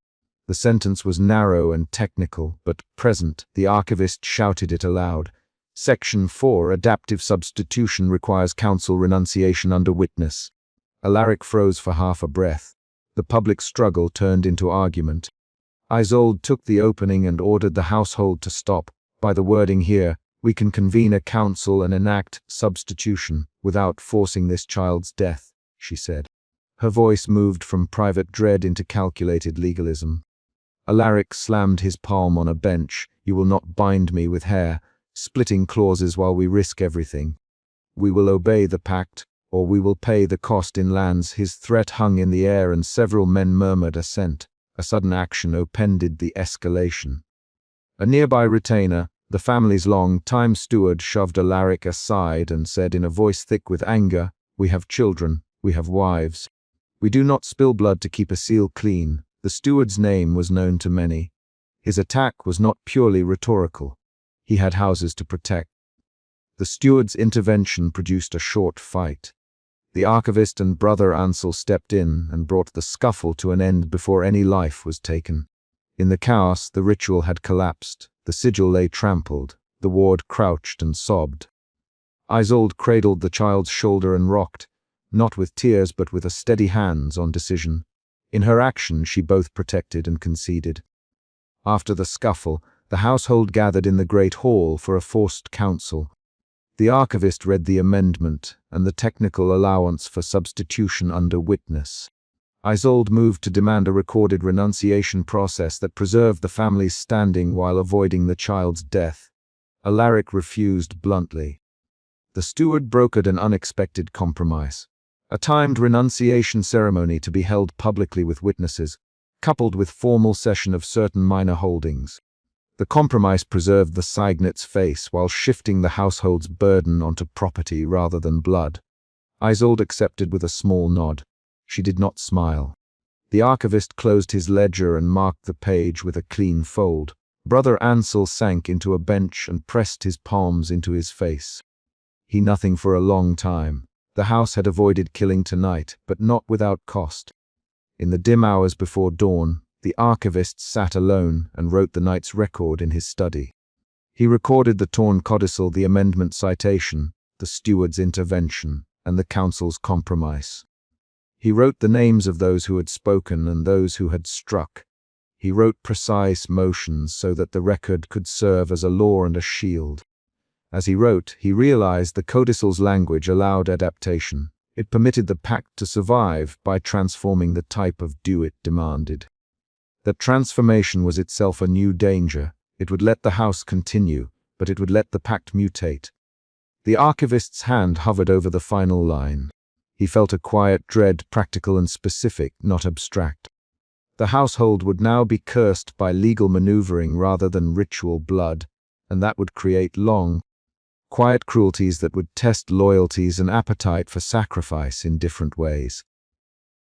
The sentence was narrow and technical, but present. The archivist shouted it aloud. Section 4, adaptive substitution requires council renunciation under witness. Alaric froze for half a breath. The public struggle turned into argument. Isolde took the opening and ordered the household to stop. By the wording here, we can convene a council and enact substitution without forcing this child's death, she said. Her voice moved from private dread into calculated legalism. Alaric slammed his palm on a bench. You will not bind me with hair, splitting clauses while we risk everything. We will obey the pact, or we will pay the cost in lands. His threat hung in the air and several men murmured assent. A sudden action upended the escalation. A nearby retainer, the family's long-time steward, shoved Alaric aside and said in a voice thick with anger, "We have children, we have wives. We do not spill blood to keep a seal clean." The steward's name was known to many. His attack was not purely rhetorical. He had houses to protect. The steward's intervention produced a short fight. The archivist and Brother Ansel stepped in and brought the scuffle to an end before any life was taken. In the chaos, the ritual had collapsed. The sigil lay trampled. The ward crouched and sobbed. Isolde cradled the child's shoulder and rocked, not with tears but with a steady hands on decision. In her action, she both protected and conceded. After the scuffle, the household gathered in the great hall for a forced council. The archivist read the amendment and the technical allowance for substitution under witness. Isolde moved to demand a recorded renunciation process that preserved the family's standing while avoiding the child's death. Alaric refused bluntly. The steward brokered an unexpected compromise. A timed renunciation ceremony to be held publicly with witnesses, coupled with formal cession of certain minor holdings. The compromise preserved the Signet's face while shifting the household's burden onto property rather than blood. Isolde accepted with a small nod. She did not smile. The archivist closed his ledger and marked the page with a clean fold. Brother Ansel sank into a bench and pressed his palms into his face. He nothing for a long time. The house had avoided killing tonight, but not without cost. In the dim hours before dawn, the archivist sat alone and wrote the night's record in his study. He recorded the torn codicil, the amendment citation, the steward's intervention, and the council's compromise. He wrote the names of those who had spoken and those who had struck. He wrote precise motions so that the record could serve as a law and a shield. As he wrote, he realized the codicil's language allowed adaptation. It permitted the pact to survive by transforming the type of due it demanded. That transformation was itself a new danger. It would let the house continue, but it would let the pact mutate. The archivist's hand hovered over the final line. He felt a quiet dread, practical and specific, not abstract. The household would now be cursed by legal maneuvering rather than ritual blood, and that would create long, quiet cruelties that would test loyalties and appetite for sacrifice in different ways.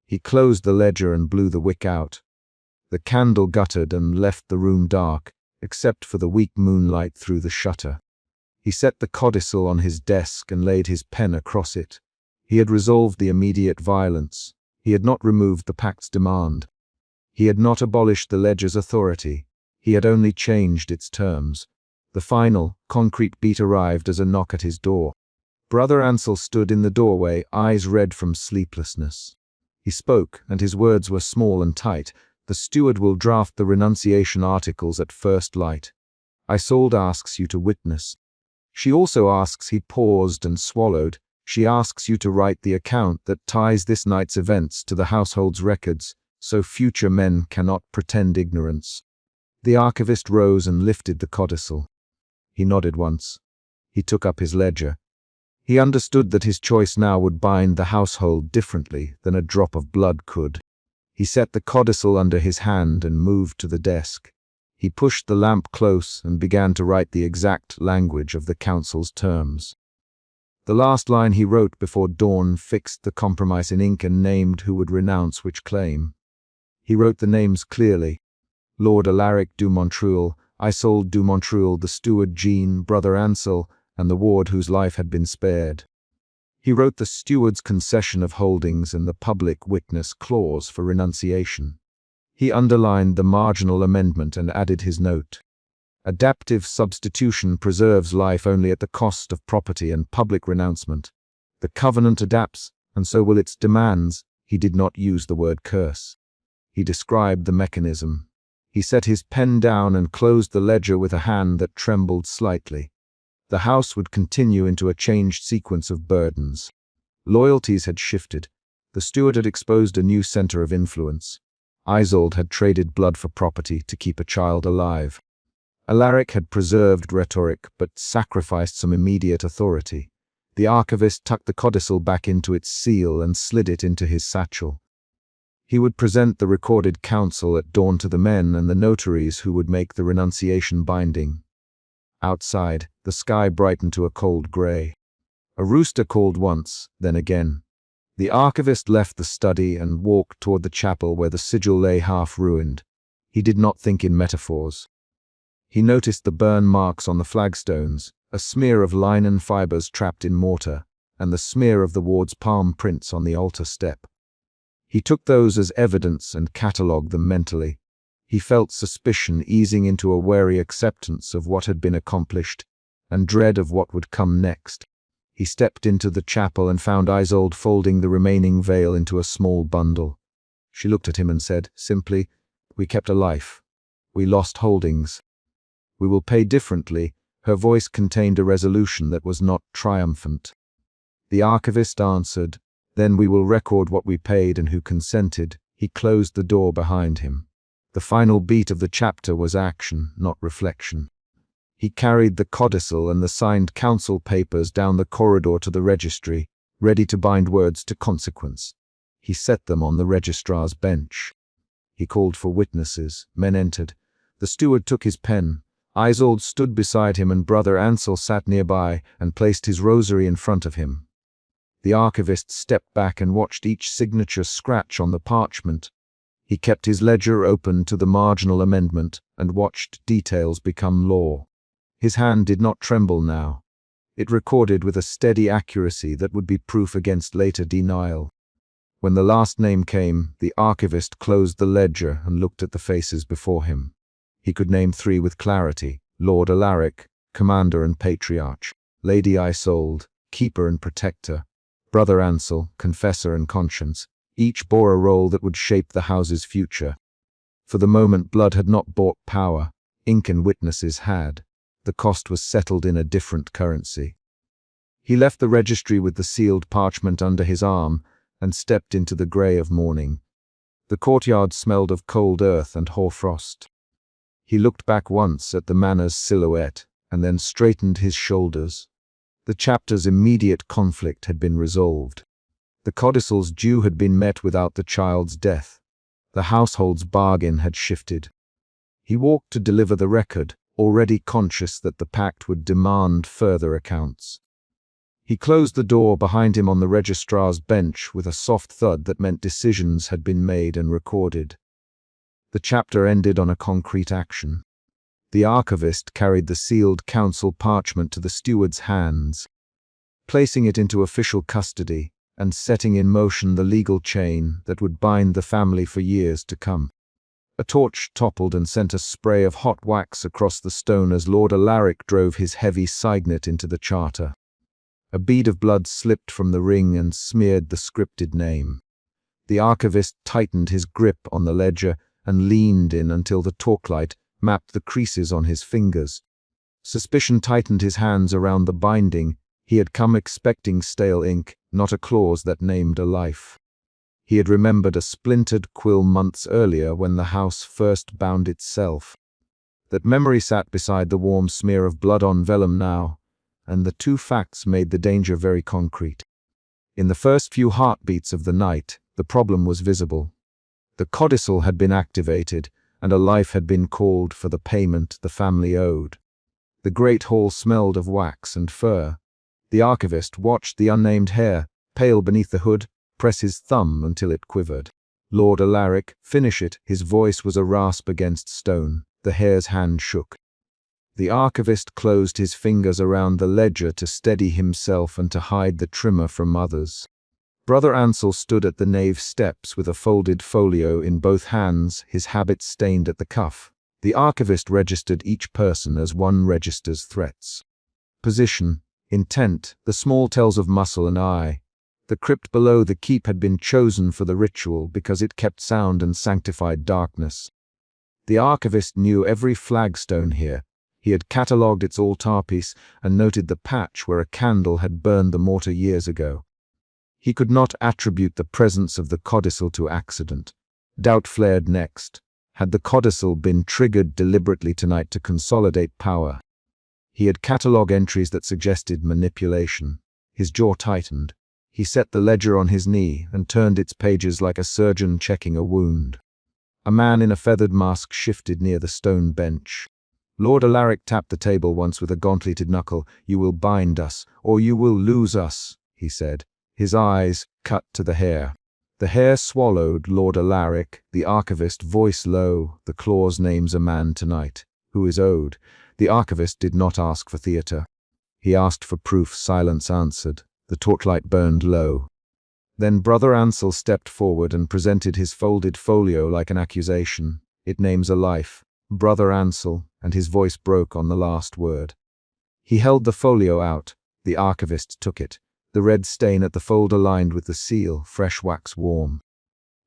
He closed the ledger and blew the wick out. The candle guttered and left the room dark, except for the weak moonlight through the shutter. He set the codicil on his desk and laid his pen across it. He had resolved the immediate violence. He had not removed the pact's demand. He had not abolished the ledger's authority. He had only changed its terms. The final, concrete beat arrived as a knock at his door. Brother Ansel stood in the doorway, eyes red from sleeplessness. He spoke, and his words were small and tight. The steward will draft the renunciation articles at first light. Isolde asks you to witness. She also asks, he paused and swallowed, she asks you to write the account that ties this night's events to the household's records, so future men cannot pretend ignorance. The archivist rose and lifted the codicil. He nodded once. He took up his ledger. He understood that his choice now would bind the household differently than a drop of blood could. He set the codicil under his hand and moved to the desk. He pushed the lamp close and began to write the exact language of the council's terms. The last line he wrote before dawn fixed the compromise in ink and named who would renounce which claim. He wrote the names clearly. Lord Alaric du Montreal, Isolde du Montreal, the steward Jean, Brother Ansel, and the ward whose life had been spared. He wrote the steward's concession of holdings and the public witness clause for renunciation. He underlined the marginal amendment and added his note. Adaptive substitution preserves life only at the cost of property and public renouncement. The covenant adapts, and so will its demands. He did not use the word curse. He described the mechanism. He set his pen down and closed the ledger with a hand that trembled slightly. The house would continue into a changed sequence of burdens. Loyalties had shifted. The steward had exposed a new center of influence. Isolde had traded blood for property to keep a child alive. Alaric had preserved rhetoric but sacrificed some immediate authority. The archivist tucked the codicil back into its seal and slid it into his satchel. He would present the recorded counsel at dawn to the men and the notaries who would make the renunciation binding. Outside, the sky brightened to a cold gray. A rooster called once, then again. The archivist left the study and walked toward the chapel where the sigil lay half-ruined. He did not think in metaphors. He noticed the burn marks on the flagstones, a smear of linen fibers trapped in mortar, and the smear of the ward's palm prints on the altar step. He took those as evidence and catalogued them mentally. He felt suspicion easing into a wary acceptance of what had been accomplished, and dread of what would come next. He stepped into the chapel and found Isolde folding the remaining veil into a small bundle. She looked at him and said, simply, "We kept a life. We lost holdings. We will pay differently." Her voice contained a resolution that was not triumphant. The archivist answered, "Then we will record what we paid and who consented." He closed the door behind him. The final beat of the chapter was action, not reflection. He carried the codicil and the signed council papers down the corridor to the registry, ready to bind words to consequence. He set them on the registrar's bench. He called for witnesses. Men entered. The steward took his pen. Isolde stood beside him and Brother Ansel sat nearby and placed his rosary in front of him. The archivist stepped back and watched each signature scratch on the parchment. He kept his ledger open to the marginal amendment and watched details become law. His hand did not tremble now. It recorded with a steady accuracy that would be proof against later denial. When the last name came, the archivist closed the ledger and looked at the faces before him. He could name 3 with clarity: Lord Alaric, Commander and Patriarch; Lady Isolde, Keeper and Protector; Brother Ansel, Confessor and Conscience. Each bore a role that would shape the house's future. For the moment, blood had not bought power. Ink and witnesses had. The cost was settled in a different currency. He left the registry with the sealed parchment under his arm and stepped into the grey of morning. The courtyard smelled of cold earth and hoarfrost. He looked back once at the manor's silhouette and then straightened his shoulders. The chapter's immediate conflict had been resolved. The codicil's due had been met without the child's death. The household's bargain had shifted. He walked to deliver the record, already conscious that the pact would demand further accounts. He closed the door behind him on the registrar's bench with a soft thud that meant decisions had been made and recorded. The chapter ended on a concrete action. The archivist carried the sealed council parchment to the steward's hands, placing it into official custody and setting in motion the legal chain that would bind the family for years to come. A torch toppled and sent a spray of hot wax across the stone as Lord Alaric drove his heavy signet into the charter. A bead of blood slipped from the ring and smeared the scripted name. The archivist tightened his grip on the ledger and leaned in until the torchlight mapped the creases on his fingers. Suspicion tightened his hands around the binding. He had come expecting stale ink, not a clause that named a life. He had remembered a splintered quill months earlier when the house first bound itself. That memory sat beside the warm smear of blood on vellum now, and the 2 facts made the danger very concrete. In the first few heartbeats of the night, the problem was visible. The codicil had been activated, and a life had been called for the payment the family owed. The great hall smelled of wax and fur. The archivist watched the unnamed hair, pale beneath the hood, press his thumb until it quivered. Lord Alaric, finish it. His voice was a rasp against stone. The hair's hand shook. The archivist closed his fingers around the ledger to steady himself and to hide the trimmer from others. Brother Ansel stood at the nave steps with a folded folio in both hands, his habit stained at the cuff. The archivist registered each person as one registers threats. Position, intent, the small tells of muscle and eye. The crypt below the keep had been chosen for the ritual because it kept sound and sanctified darkness. The archivist knew every flagstone here. He had catalogued its altarpiece and noted the patch where a candle had burned the mortar years ago. He could not attribute the presence of the codicil to accident. Doubt flared next. Had the codicil been triggered deliberately tonight to consolidate power? He had catalogue entries that suggested manipulation. His jaw tightened. He set the ledger on his knee and turned its pages like a surgeon checking a wound. A man in a feathered mask shifted near the stone bench. Lord Alaric tapped the table once with a gauntleted knuckle. "You will bind us, or you will lose us," he said. His eyes cut to the hair. The hair swallowed Lord Alaric, the archivist, voice low. "The clause names a man tonight, who is owed." The archivist did not ask for theatre. He asked for proof. Silence answered. The torchlight burned low. Then Brother Ansel stepped forward and presented his folded folio like an accusation. "It names a life. Brother Ansel," and his voice broke on the last word. He held the folio out. The archivist took it. The red stain at the fold aligned with the seal, fresh wax warm.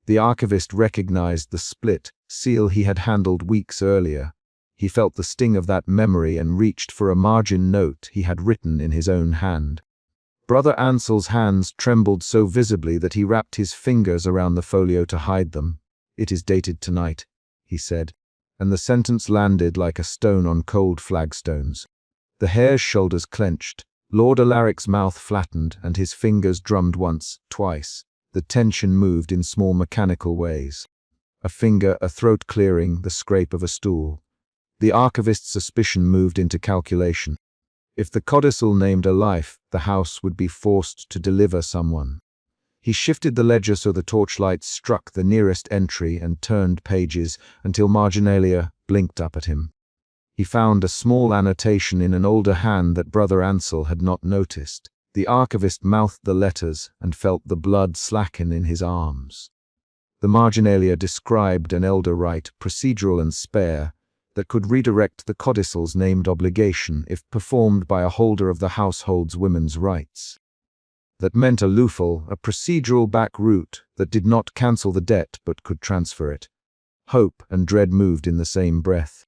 The archivist recognized the split seal he had handled weeks earlier. He felt the sting of that memory and reached for a margin note he had written in his own hand. Brother Ansel's hands trembled so visibly that he wrapped his fingers around the folio to hide them. "It is dated tonight," he said, and the sentence landed like a stone on cold flagstones. The hare's shoulders clenched, Lord Alaric's mouth flattened, and his fingers drummed once, twice. The tension moved in small mechanical ways. A finger, a throat clearing, the scrape of a stool. The archivist's suspicion moved into calculation. If the codicil named a life, the house would be forced to deliver someone. He shifted the ledger so the torchlight struck the nearest entry and turned pages until marginalia blinked up at him. He found a small annotation in an older hand that Brother Ansel had not noticed. The archivist mouthed the letters and felt the blood slacken in his arms. The marginalia described an elder rite, procedural and spare, that could redirect the codicil's named obligation if performed by a holder of the household's women's rights. That meant a lufal, a procedural back route that did not cancel the debt but could transfer it. Hope and dread moved in the same breath.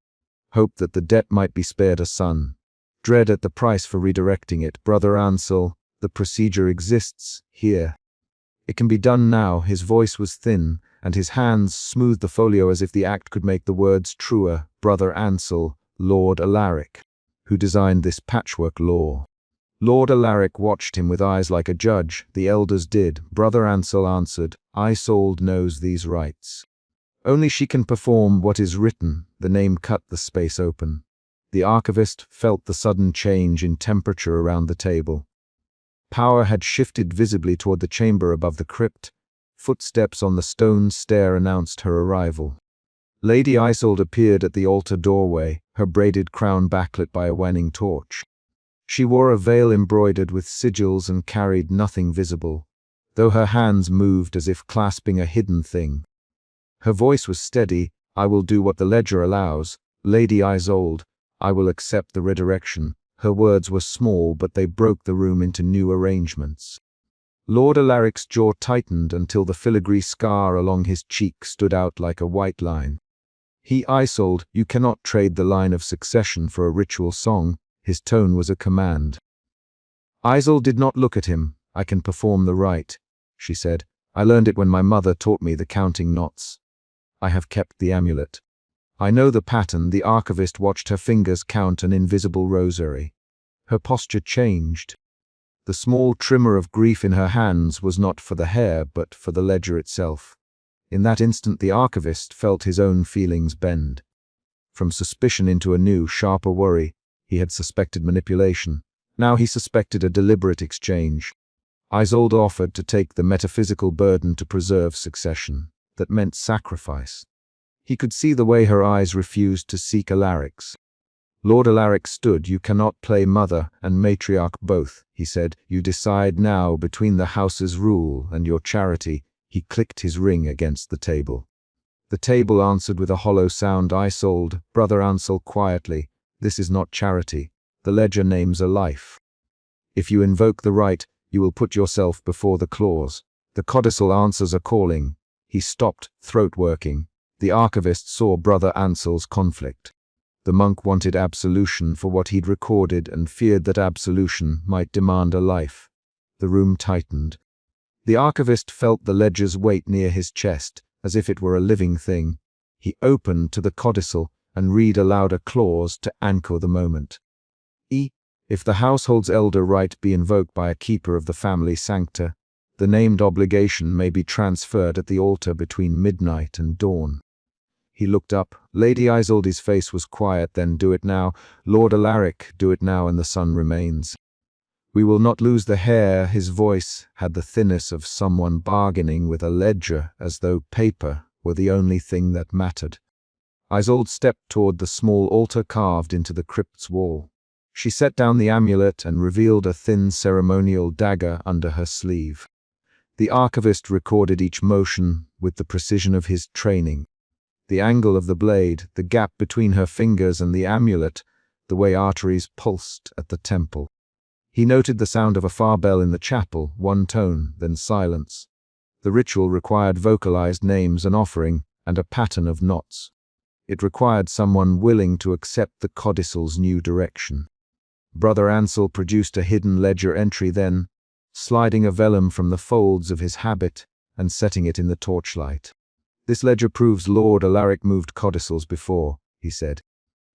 Hope that the debt might be spared a son. Dread at the price for redirecting it. Brother Ansel, the procedure exists here. It can be done now. His voice was thin, and his hands smoothed the folio as if the act could make the words truer. Brother Ansel, Lord Alaric, who designed this patchwork law. Lord Alaric watched him with eyes like a judge. The elders did. Brother Ansel answered, Isolde knows these rites. Only she can perform what is written. The name cut the space open. The archivist felt the sudden change in temperature around the table. Power had shifted visibly toward the chamber above the crypt. Footsteps on the stone stair announced her arrival. Lady Isolde appeared at the altar doorway, her braided crown backlit by a waning torch. She wore a veil embroidered with sigils and carried nothing visible, though her hands moved as if clasping a hidden thing. Her voice was steady. I will do what the ledger allows. Lady Isolde, I will accept the redirection. Her words were small, but they broke the room into new arrangements. Lord Alaric's jaw tightened until the filigree scar along his cheek stood out like a white line. Isolde, you cannot trade the line of succession for a ritual song. His tone was a command. Isolde did not look at him. I can perform the rite, she said. I learned it when my mother taught me the counting knots. I have kept the amulet. I know the pattern. The archivist watched her fingers count an invisible rosary. Her posture changed. The small tremor of grief in her hands was not for the hair, but for the ledger itself. In that instant the archivist felt his own feelings bend. From suspicion into a new, sharper worry. He had suspected manipulation. Now he suspected a deliberate exchange. Isolde offered to take the metaphysical burden to preserve succession. That meant sacrifice. He could see the way her eyes refused to seek Alaric's. Lord Alaric stood. You cannot play mother and matriarch both, he said. You decide now between the house's rule and your charity. He clicked his ring against the table. The table answered with a hollow sound. Isolde, Brother Ansel, quietly. This is not charity. The ledger names a life. If you invoke the rite, you will put yourself before the clause. The codicil answers a calling. He stopped, throat working. The archivist saw Brother Ansel's conflict. The monk wanted absolution for what he'd recorded and feared that absolution might demand a life. The room tightened. The archivist felt the ledger's weight near his chest, as if it were a living thing. He opened to the codicil and read aloud a clause to anchor the moment. If the household's elder right be invoked by a keeper of the family sancta, the named obligation may be transferred at the altar between midnight and dawn. He looked up. Lady Isolde's face was quiet. Then, do it now. Lord Alaric, do it now, and the sun remains. We will not lose the hair. His voice had the thinness of someone bargaining with a ledger, as though paper were the only thing that mattered. Isolde stepped toward the small altar carved into the crypt's wall. She set down the amulet and revealed a thin ceremonial dagger under her sleeve. The archivist recorded each motion with the precision of his training. The angle of the blade, the gap between her fingers and the amulet, the way arteries pulsed at the temple. He noted the sound of a far bell in the chapel, one tone, then silence. The ritual required vocalized names and offering, and a pattern of knots. It required someone willing to accept the codicil's new direction. Brother Ansel produced a hidden ledger entry then, sliding a vellum from the folds of his habit and setting it in the torchlight. "This ledger proves Lord Alaric moved codicils before," he said.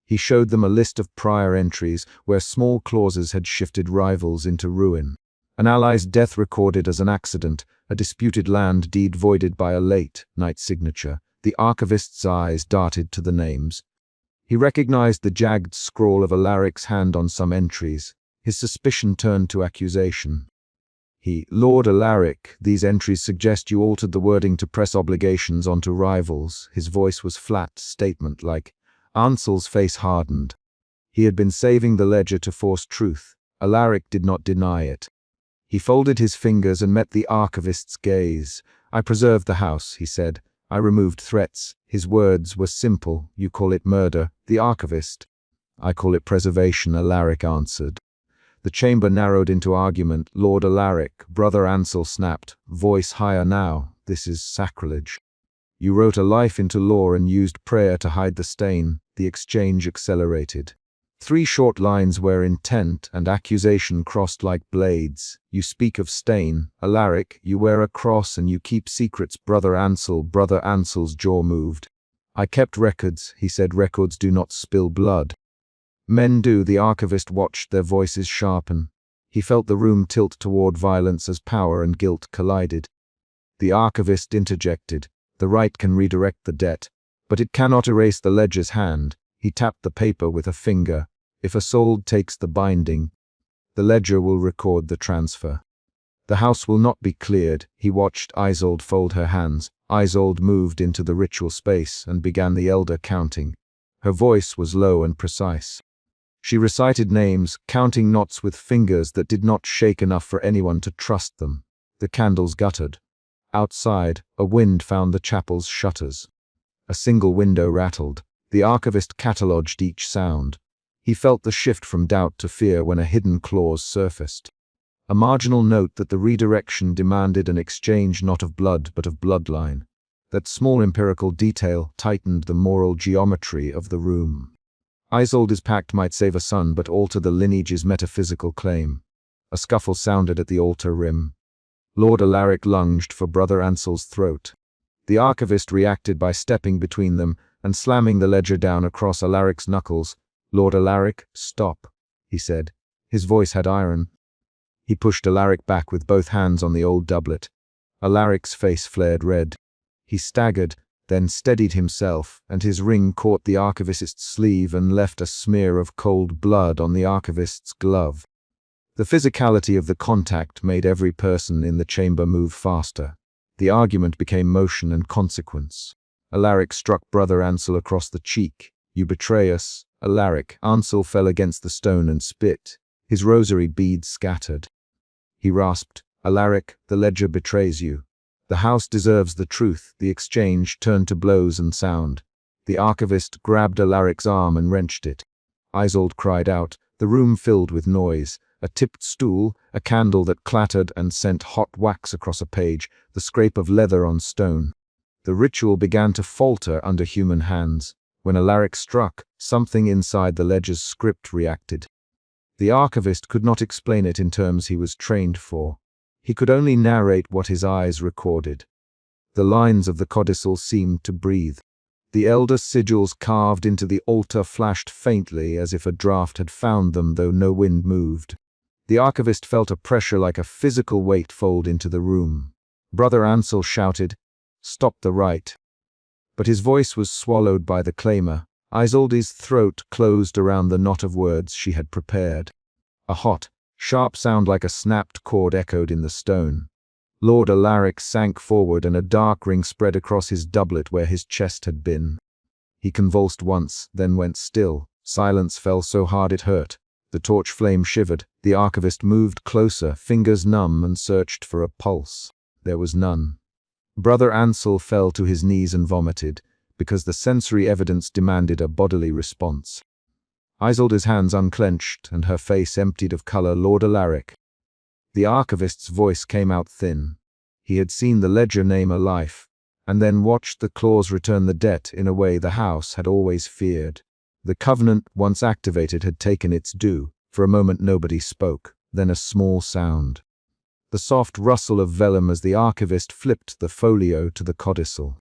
He showed them a list of prior entries where small clauses had shifted rivals into ruin. An ally's death recorded as an accident, a disputed land deed voided by a late night signature. The archivist's eyes darted to the names. He recognized the jagged scrawl of Alaric's hand on some entries. His suspicion turned to accusation. "Lord Alaric, these entries suggest you altered the wording to press obligations onto rivals." His voice was flat, statement-like. Ansel's face hardened. He had been saving the ledger to force truth. Alaric did not deny it. He folded his fingers and met the archivist's gaze. "I preserved the house," he said. "I removed threats." His words were simple. "You call it murder." The archivist. "I call it preservation," Alaric answered. The chamber narrowed into argument. "Lord Alaric," Brother Ansel snapped, voice higher now, "this is sacrilege. You wrote a life into law and used prayer to hide the stain." The exchange accelerated. 3 short lines where intent and accusation crossed like blades. "You speak of stain, Alaric, you wear a cross and you keep secrets." Brother Ansel's jaw moved. "I kept records," he said. "Records do not spill blood." "Men do." The archivist watched their voices sharpen. He felt the room tilt toward violence as power and guilt collided. The archivist interjected. "The right can redirect the debt, but it cannot erase the ledger's hand." He tapped the paper with a finger. "If a soul takes the binding, the ledger will record the transfer. The house will not be cleared." He watched Isolde fold her hands. Isolde moved into the ritual space and began the elder counting. Her voice was low and precise. She recited names, counting knots with fingers that did not shake enough for anyone to trust them. The candles guttered. Outside, a wind found the chapel's shutters. A single window rattled. The archivist catalogued each sound. He felt the shift from doubt to fear when a hidden clause surfaced. A marginal note that the redirection demanded an exchange not of blood but of bloodline. That small empirical detail tightened the moral geometry of the room. Isolde's pact might save a son but alter the lineage's metaphysical claim. A scuffle sounded at the altar rim. Lord Alaric lunged for Brother Ansel's throat. The archivist reacted by stepping between them and slamming the ledger down across Alaric's knuckles. "Lord Alaric, stop," he said. His voice had iron. He pushed Alaric back with both hands on the old doublet. Alaric's face flared red. He staggered, then steadied himself, and his ring caught the archivist's sleeve and left a smear of cold blood on the archivist's glove. The physicality of the contact made every person in the chamber move faster. The argument became motion and consequence. Alaric struck Brother Ansel across the cheek. "You betray us, Alaric." Ansel fell against the stone and spit. His rosary beads scattered. He rasped, "Alaric, the ledger betrays you. The house deserves the truth." The exchange turned to blows and sound. The archivist grabbed Alaric's arm and wrenched it. Isolde cried out. The room filled with noise. A tipped stool, a candle that clattered and sent hot wax across a page, the scrape of leather on stone. The ritual began to falter under human hands. When Alaric struck, something inside the ledger's script reacted. The archivist could not explain it in terms he was trained for. He could only narrate what his eyes recorded. The lines of the codicil seemed to breathe. The elder sigils carved into the altar flashed faintly as if a draft had found them, though no wind moved. The archivist felt a pressure like a physical weight fold into the room. Brother Ansel shouted, "Stop the rite." But his voice was swallowed by the claimer. Isolde's throat closed around the knot of words she had prepared. A hot, sharp sound like a snapped cord echoed in the stone. Lord Alaric sank forward and a dark ring spread across his doublet where his chest had been. He convulsed once, then went still. Silence fell so hard it hurt. The torch flame shivered. The archivist moved closer, fingers numb, and searched for a pulse. There was none. Brother Ansel fell to his knees and vomited, because the sensory evidence demanded a bodily response. Isolde's hands unclenched, and her face emptied of color. "Lord Alaric." The archivist's voice came out thin. He had seen the ledger name a life, and then watched the clause return the debt in a way the house had always feared. The covenant, once activated, had taken its due. For a moment nobody spoke, then a small sound. The soft rustle of vellum as the archivist flipped the folio to the codicil.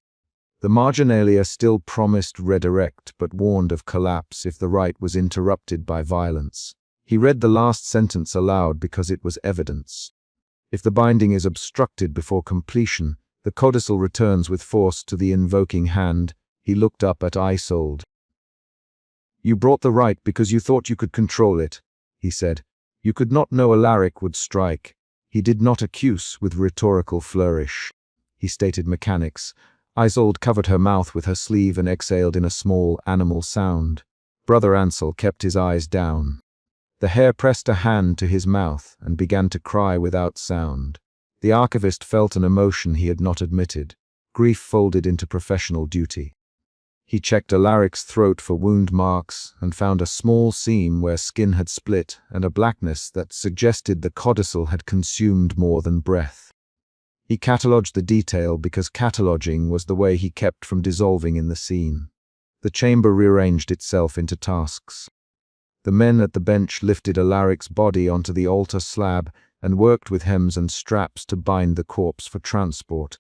The marginalia still promised redirect, but warned of collapse if the rite was interrupted by violence. He read the last sentence aloud because it was evidence. If the binding is obstructed before completion, the codicil returns with force to the invoking hand. He looked up at Isolde. "You brought the rite because you thought you could control it," he said. "You could not know Alaric would strike." He did not accuse with rhetorical flourish. He stated mechanics. Isolde covered her mouth with her sleeve and exhaled in a small animal sound. Brother Ansel kept his eyes down. The hare pressed a hand to his mouth and began to cry without sound. The archivist felt an emotion he had not admitted, grief folded into professional duty. He checked Alaric's throat for wound marks and found a small seam where skin had split and a blackness that suggested the codicil had consumed more than breath. He catalogued the detail because cataloging was the way he kept from dissolving in the scene. The chamber rearranged itself into tasks. The men at the bench lifted Alaric's body onto the altar slab and worked with hems and straps to bind the corpse for transport.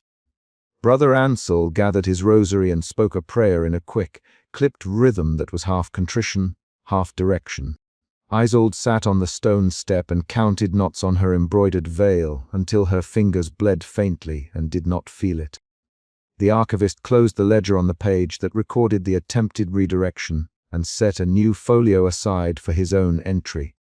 Brother Ansel gathered his rosary and spoke a prayer in a quick, clipped rhythm that was half contrition, half direction. Isolde sat on the stone step and counted knots on her embroidered veil until her fingers bled faintly and did not feel it. The archivist closed the ledger on the page that recorded the attempted redirection and set a new folio aside for his own entry.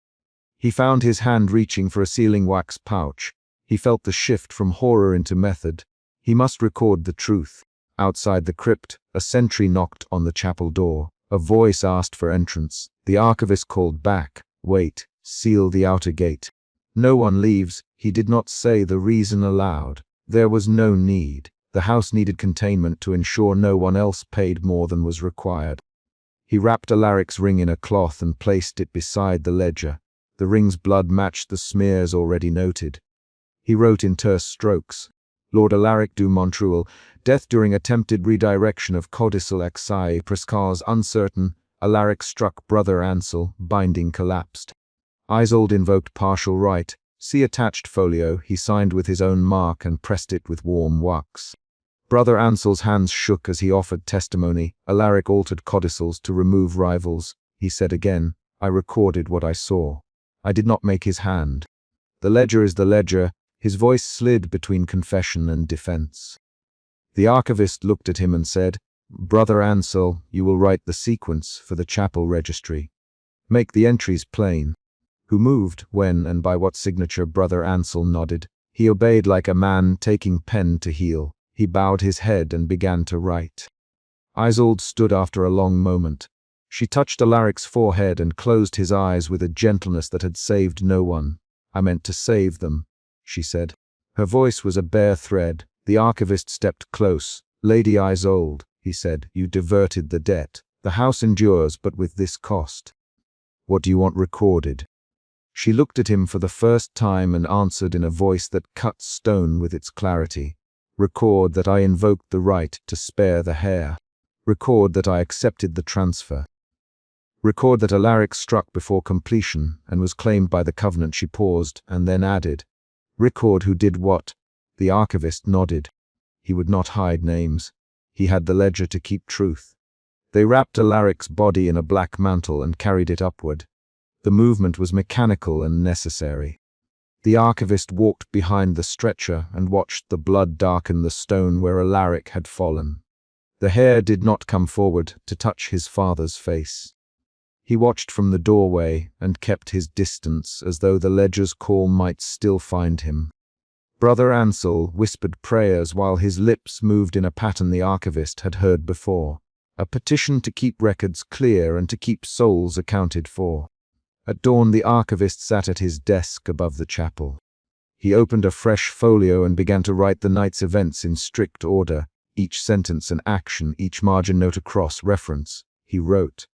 He found his hand reaching for a sealing wax pouch. He felt the shift from horror into method. He must record the truth. Outside the crypt, a sentry knocked on the chapel door. A voice asked for entrance. The archivist called back, "Wait, seal the outer gate." "No one leaves." He did not say the reason aloud. There was no need. The house needed containment to ensure no one else paid more than was required. He wrapped Alaric's ring in a cloth and placed it beside the ledger. The ring's blood matched the smears already noted. He wrote in terse strokes, "Lord Alaric du Montreal, death during attempted redirection of codicil exai prescars uncertain. Alaric struck Brother Ansel, binding collapsed." Isolde invoked partial right. See attached folio. He signed with his own mark and pressed it with warm wax. Brother Ansel's hands shook as he offered testimony. Alaric altered codicils to remove rivals. He said again, "I recorded what I saw. I did not make his hand. The ledger is the ledger." His voice slid between confession and defense. The archivist looked at him and said, "Brother Ansel, you will write the sequence for the chapel registry. Make the entries plain. Who moved, when, and by what signature?" Brother Ansel nodded. He obeyed like a man taking pen to heel. He bowed his head and began to write. Isolde stood after a long moment. She touched Alaric's forehead and closed his eyes with a gentleness that had saved no one. "I meant to save them," she said. Her voice was a bare thread. The archivist stepped close. "Lady Isolde," he said, "you diverted the debt. The house endures, but with this cost. What do you want recorded?" She looked at him for the first time and answered in a voice that cut stone with its clarity. "Record that I invoked the right to spare the hare. Record that I accepted the transfer. Record that Alaric struck before completion and was claimed by the covenant." She paused and then added, "Record who did what." The archivist nodded. He would not hide names. He had the ledger to keep truth. They wrapped Alaric's body in a black mantle and carried it upward. The movement was mechanical and necessary. The archivist walked behind the stretcher and watched the blood darken the stone where Alaric had fallen. The hare did not come forward to touch his father's face. He watched from the doorway and kept his distance as though the ledger's call might still find him. Brother Ansel whispered prayers while his lips moved in a pattern the archivist had heard before, a petition to keep records clear and to keep souls accounted for. At dawn, the archivist sat at his desk above the chapel. He opened a fresh folio and began to write the night's events in strict order, each sentence an action, each margin note a cross-reference. He wrote,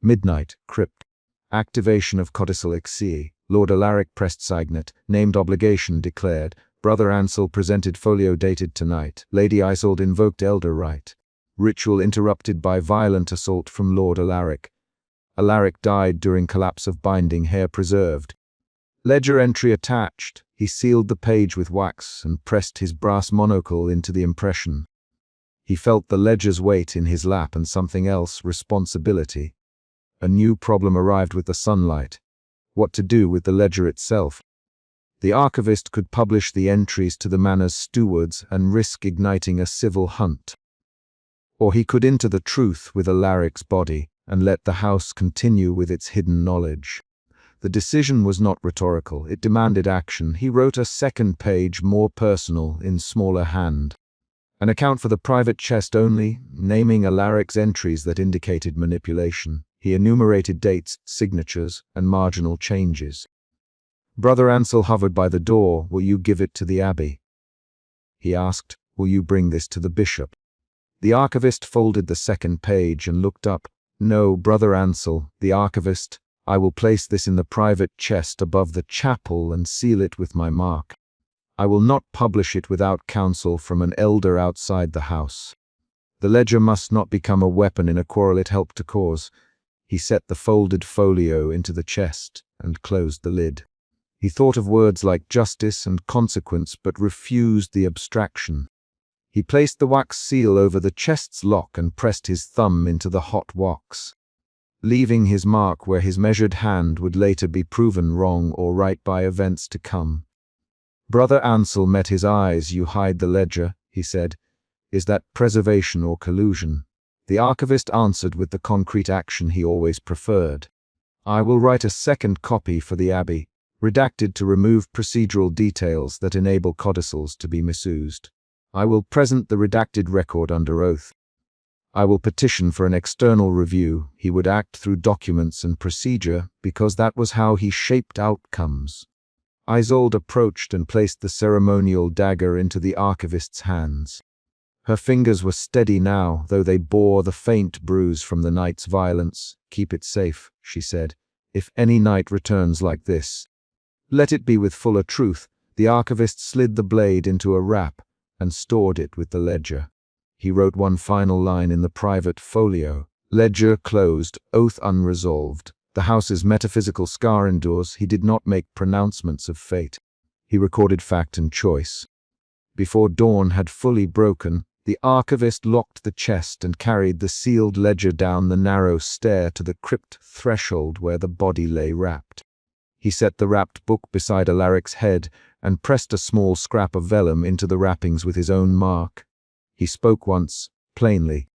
"Midnight, crypt. Activation of codicil exii. Lord Alaric pressed signet. Named obligation declared. Brother Ansel presented folio dated tonight. Lady Isolde invoked elder right. Ritual interrupted by violent assault from Lord Alaric. Alaric died during collapse of binding, hair preserved. Ledger entry attached. He sealed the page with wax and pressed his brass monocle into the impression. He felt the ledger's weight in his lap and something else, responsibility. A new problem arrived with the sunlight. What to do with the ledger itself? The archivist could publish the entries to the manor's stewards and risk igniting a civil hunt. Or he could enter the truth with Alaric's body and let the house continue with its hidden knowledge. The decision was not rhetorical, it demanded action. He wrote a second page, more personal, in smaller hand. An account for the private chest only, naming Alaric's entries that indicated manipulation. He enumerated dates, signatures, and marginal changes. Brother Ansel hovered by the door. "Will you give it to the abbey?" He asked, "Will you bring this to the bishop?" The archivist folded the second page and looked up. "No, Brother Ansel, the archivist, I will place this in the private chest above the chapel and seal it with my mark. I will not publish it without counsel from an elder outside the house. The ledger must not become a weapon in a quarrel it helped to cause." He set the folded folio into the chest and closed the lid. He thought of words like justice and consequence, but refused the abstraction. He placed the wax seal over the chest's lock and pressed his thumb into the hot wax, leaving his mark where his measured hand would later be proven wrong or right by events to come. Brother Ansel met his eyes. "You hide the ledger," he said. "Is that preservation or collusion?" The archivist answered with the concrete action he always preferred. "I will write a second copy for the abbey, redacted to remove procedural details that enable codicils to be misused. I will present the redacted record under oath. I will petition for an external review." He would act through documents and procedure because that was how he shaped outcomes. Isolde approached and placed the ceremonial dagger into the archivist's hands. Her fingers were steady now, though they bore the faint bruise from the night's violence. "Keep it safe," she said. "If any night returns like this, let it be with fuller truth." The archivist slid the blade into a wrap and stored it with the ledger. He wrote one final line in the private folio. "Ledger closed, oath unresolved. The house's metaphysical scar endures." He did not make pronouncements of fate. He recorded fact and choice. Before dawn had fully broken, the archivist locked the chest and carried the sealed ledger down the narrow stair to the crypt threshold where the body lay wrapped. He set the wrapped book beside Alaric's head and pressed a small scrap of vellum into the wrappings with his own mark. He spoke once, plainly.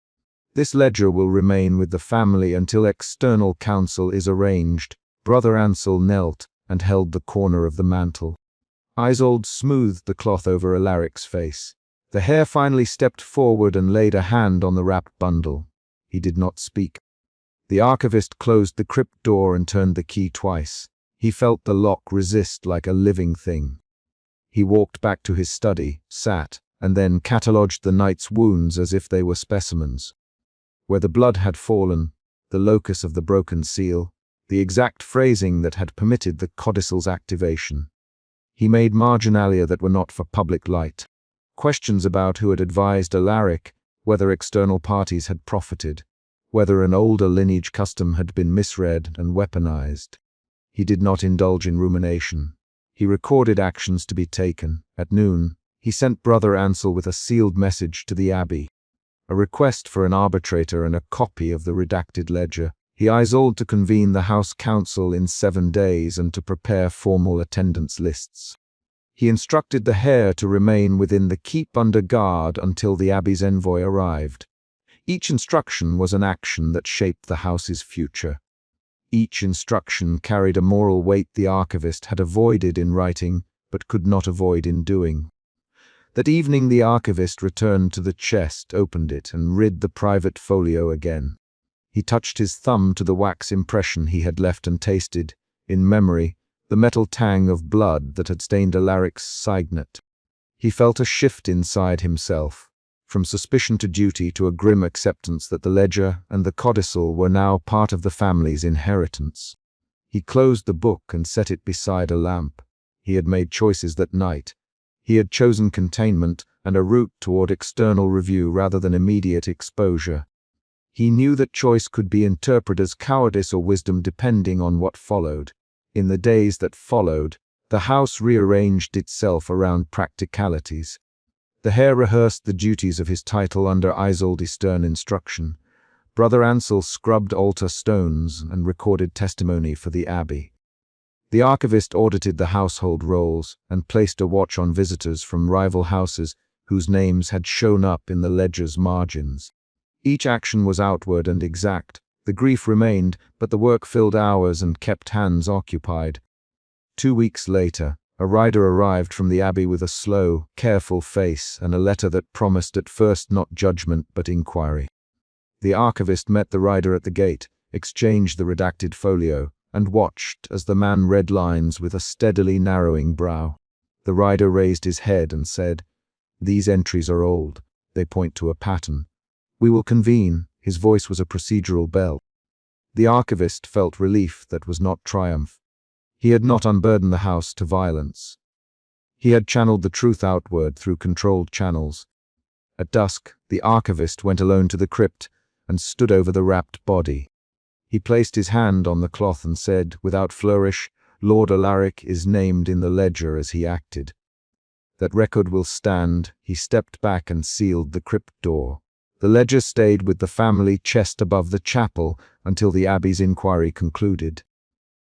"This ledger will remain with the family until external counsel is arranged." Brother Ansel knelt and held the corner of the mantle. Isolde smoothed the cloth over Alaric's face. The hair finally stepped forward and laid a hand on the wrapped bundle. He did not speak. The archivist closed the crypt door and turned the key twice. He felt the lock resist like a living thing. He walked back to his study, sat, and then catalogued the night's wounds as if they were specimens. Where the blood had fallen, the locus of the broken seal, the exact phrasing that had permitted the codicil's activation. He made marginalia that were not for public light. Questions about who had advised Alaric, whether external parties had profited, whether an older lineage custom had been misread and weaponized. He did not indulge in rumination. He recorded actions to be taken. At noon, he sent Brother Ansel with a sealed message to the abbey, a request for an arbitrator and a copy of the redacted ledger. He Isolde to convene the House Council in 7 days and to prepare formal attendance lists. He instructed the heir to remain within the keep under guard until the abbey's envoy arrived. Each instruction was an action that shaped the house's future. Each instruction carried a moral weight the archivist had avoided in writing, but could not avoid in doing. That evening the archivist returned to the chest, opened it, and read the private folio again. He touched his thumb to the wax impression he had left and tasted, in memory, the metal tang of blood that had stained Alaric's signet. He felt a shift inside himself, from suspicion to duty to a grim acceptance that the ledger and the codicil were now part of the family's inheritance. He closed the book and set it beside a lamp. He had made choices that night. He had chosen containment and a route toward external review rather than immediate exposure. He knew that choice could be interpreted as cowardice or wisdom depending on what followed. In the days that followed, the house rearranged itself around practicalities. The Herr rehearsed the duties of his title under Isolde's stern instruction. Brother Ansel scrubbed altar stones and recorded testimony for the abbey. The archivist audited the household rolls and placed a watch on visitors from rival houses whose names had shown up in the ledger's margins. Each action was outward and exact. The grief remained, but the work filled hours and kept hands occupied. 2 weeks later, a rider arrived from the abbey with a slow, careful face and a letter that promised at first not judgment but inquiry. The archivist met the rider at the gate, exchanged the redacted folio, and watched as the man read lines with a steadily narrowing brow. The rider raised his head and said, "These entries are old. They point to a pattern. We will convene." His voice was a procedural bell. The archivist felt relief that was not triumph. He had not unburdened the house to violence. He had channeled the truth outward through controlled channels. At dusk, the archivist went alone to the crypt and stood over the wrapped body. He placed his hand on the cloth and said, without flourish, "Lord Alaric is named in the ledger as he acted. That record will stand." He stepped back and sealed the crypt door. The ledger stayed with the family chest above the chapel until the abbey's inquiry concluded.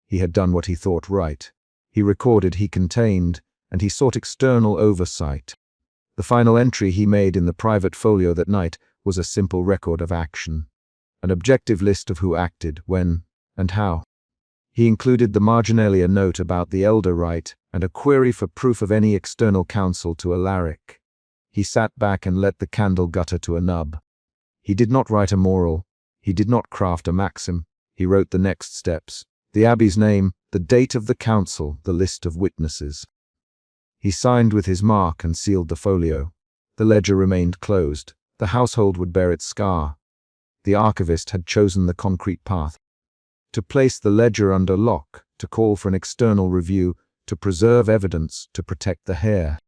He had done what he thought right. He recorded, he contained, and he sought external oversight. The final entry he made in the private folio that night was a simple record of action, an objective list of who acted, when, and how. He included the marginalia note about the elder rite and a query for proof of any external counsel to Alaric. He sat back and let the candle gutter to a nub. He did not write a moral. He did not craft a maxim. He wrote the next steps: the abbey's name, the date of the council, the list of witnesses. He signed with his mark and sealed the folio. The ledger remained closed. The household would bear its scar. The archivist had chosen the concrete path: to place the ledger under lock, to call for an external review, to preserve evidence, to protect the Herr.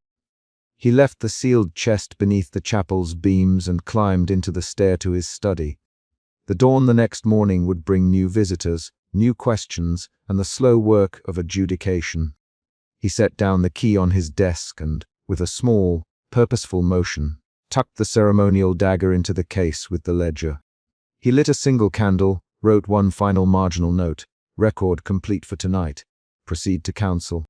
He left the sealed chest beneath the chapel's beams and climbed into the stair to his study. The dawn the next morning would bring new visitors, new questions, and the slow work of adjudication. He set down the key on his desk and, with a small, purposeful motion, tucked the ceremonial dagger into the case with the ledger. He lit a single candle, wrote one final marginal note: record complete for tonight. Proceed to council.